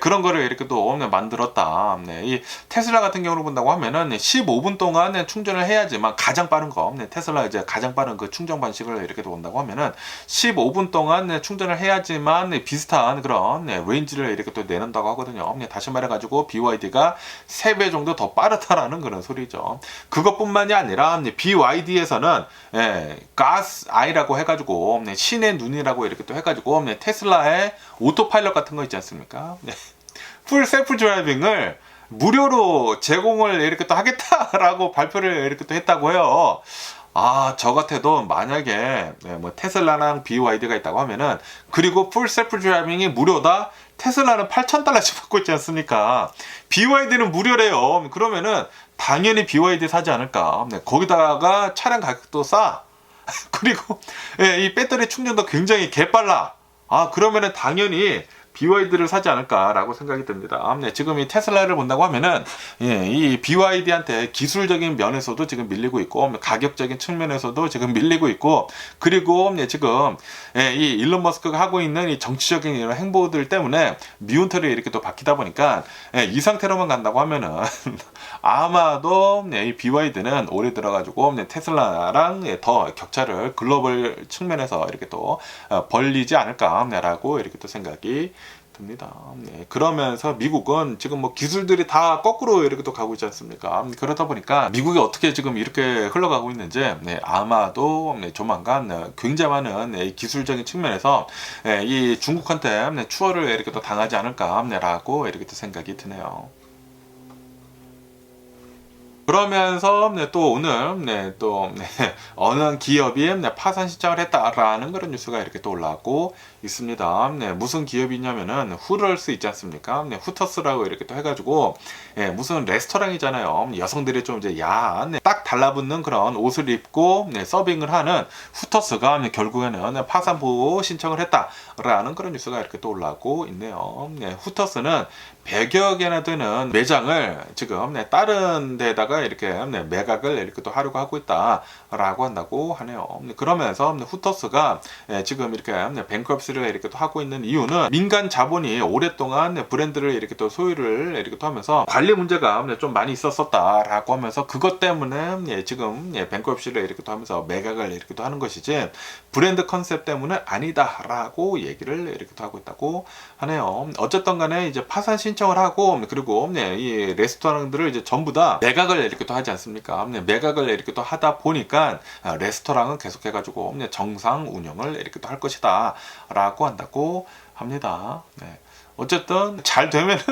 그런 거를 이렇게 또 만들었다. 이 테슬라 같은 경우를 본다고 하면은 15분 동안 충전을 해야지만 가장 빠른 거, 테슬라 이제 가장 빠른 그 충전 방식을 이렇게 또 본다고 하면은 15분 동안 충전을 해야지만 비슷한 그런 레인지를 이렇게 또 내는다고 하거든요. 다시 말해가지고 BYD가 3배 정도 더 빠르다라는 그런 소리죠. 그것뿐만이 아니라 BYD에서는 가스 아이라고 해가지고 신의 눈이라고 이렇게 또 해가지고 테슬라의 오토파일럿 같은 거 있지 않습니까? 풀 셀프 드라이빙을 무료로 제공을 이렇게 또 하겠다라고 발표를 이렇게 또 했다고 해요. 저 같아도 만약에 뭐 테슬라랑 BYD가 있다고 하면은, 그리고 풀 셀프 드라이빙이 무료다. 테슬라는 8,000달러씩 받고 있지 않습니까? BYD는 무료래요. 그러면은 당연히 BYD 사지 않을까. 거기다가 차량 가격도 싸. 그리고 이 배터리 충전도 굉장히 개빨라. 그러면은 당연히 BYD를 사지 않을까라고 생각이 듭니다. 지금 이 테슬라를 본다고 하면은 이 BYD한테 기술적인 면에서도 지금 밀리고 있고, 가격적인 측면에서도 지금 밀리고 있고, 그리고 지금 이 일론 머스크가 하고 있는 이 정치적인 이런 행보들 때문에 미운털이 이렇게 또 박히다 보니까 이 상태로만 간다고 하면은 아마도 이 BYD는 올해 들어가지고 테슬라랑 더 격차를 글로벌 측면에서 이렇게 또 벌리지 않을까라고 이렇게 또 생각이 듭니다. 그러면서 미국은 지금 뭐 기술들이 다 거꾸로 이렇게 또 가고 있지 않습니까? 그러다 보니까 미국이 어떻게 지금 이렇게 흘러가고 있는지 아마도 조만간 굉장히 많은 기술적인 측면에서 이 중국한테 추월을 이렇게 또 당하지 않을까라고 이렇게 또 생각이 드네요. 그러면서 또 오늘 또 어느 기업이 파산 신청을 했다라는 그런 뉴스가 이렇게 또 올라오고 있습니다. 무슨 기업이냐면은 후럴스 있지 않습니까? 후터스라고 이렇게 또 해가지고 무슨 레스토랑이잖아요. 여성들이 좀 이제 야한 딱 달라붙는 그런 옷을 입고 서빙을 하는 후터스가 결국에는 파산 보호 신청을 했다라는 그런 뉴스가 이렇게 또 올라오고 있네요. 후터스는 100여 개나 되는 매장을 지금 다른 데다가 이렇게 매각을 이렇게 또 하려고 하고 있다라고 한다고 하네요. 그러면서 후터스가 지금 이렇게 뱅크럽시를 이렇게 또 하고 있는 이유는 민간 자본이 오랫동안 브랜드를 이렇게 또 소유를 이렇게 또 하면서 관리 문제가 좀 많이 있었었다라고 하면서 그것 때문에 지금 뱅크럽시를 이렇게 또 하면서 매각을 이렇게 또 하는 것이지 브랜드 컨셉 때문은 아니다라고 얘기를 이렇게 또 하고 있다고 하네요. 어쨌든 간에 이제 파산 신청을 하고 그리고 이 레스토랑들을 이제 전부 다 매각을 이렇게 또 하지 않습니까? 매각을 이렇게 또 하다 보니까 레스토랑은 계속해가지고 정상 운영을 이렇게 또 할 것이다 라고 한다고 합니다. 어쨌든 잘 되면은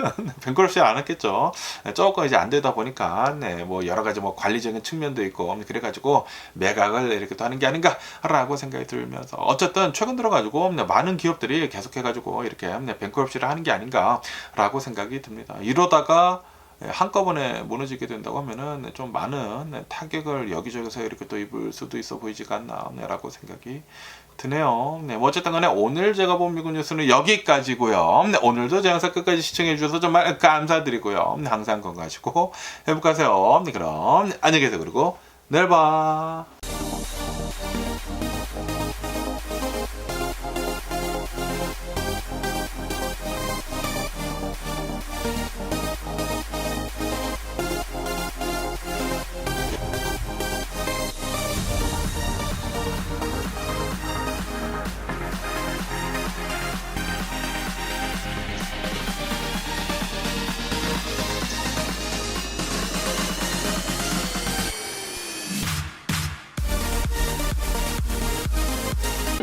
뱅크럽시 안 했겠죠. 조금 이제 안 되다 보니까 뭐 여러 가지 뭐 관리적인 측면도 있고 그래가지고 매각을 이렇게 또 하는 게 아닌가라고 생각이 들면서 어쨌든 최근 들어가지고 많은 기업들이 계속해가지고 이렇게 뱅크럽시를 하는 게 아닌가라고 생각이 듭니다. 이러다가 한꺼번에 무너지게 된다고 하면은 좀 많은 타격을 여기저기서 이렇게 또 입을 수도 있어 보이지가 않나라고 생각이 드네요. 뭐 어쨌든 간에 오늘 제가 본 미국 뉴스는 여기까지고요. 오늘도 제 영상 끝까지 시청해 주셔서 정말 감사드리고요. 항상 건강하시고 행복하세요. 그럼 안녕히 계세요. 그리고 내일 봐.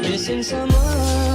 Missing someone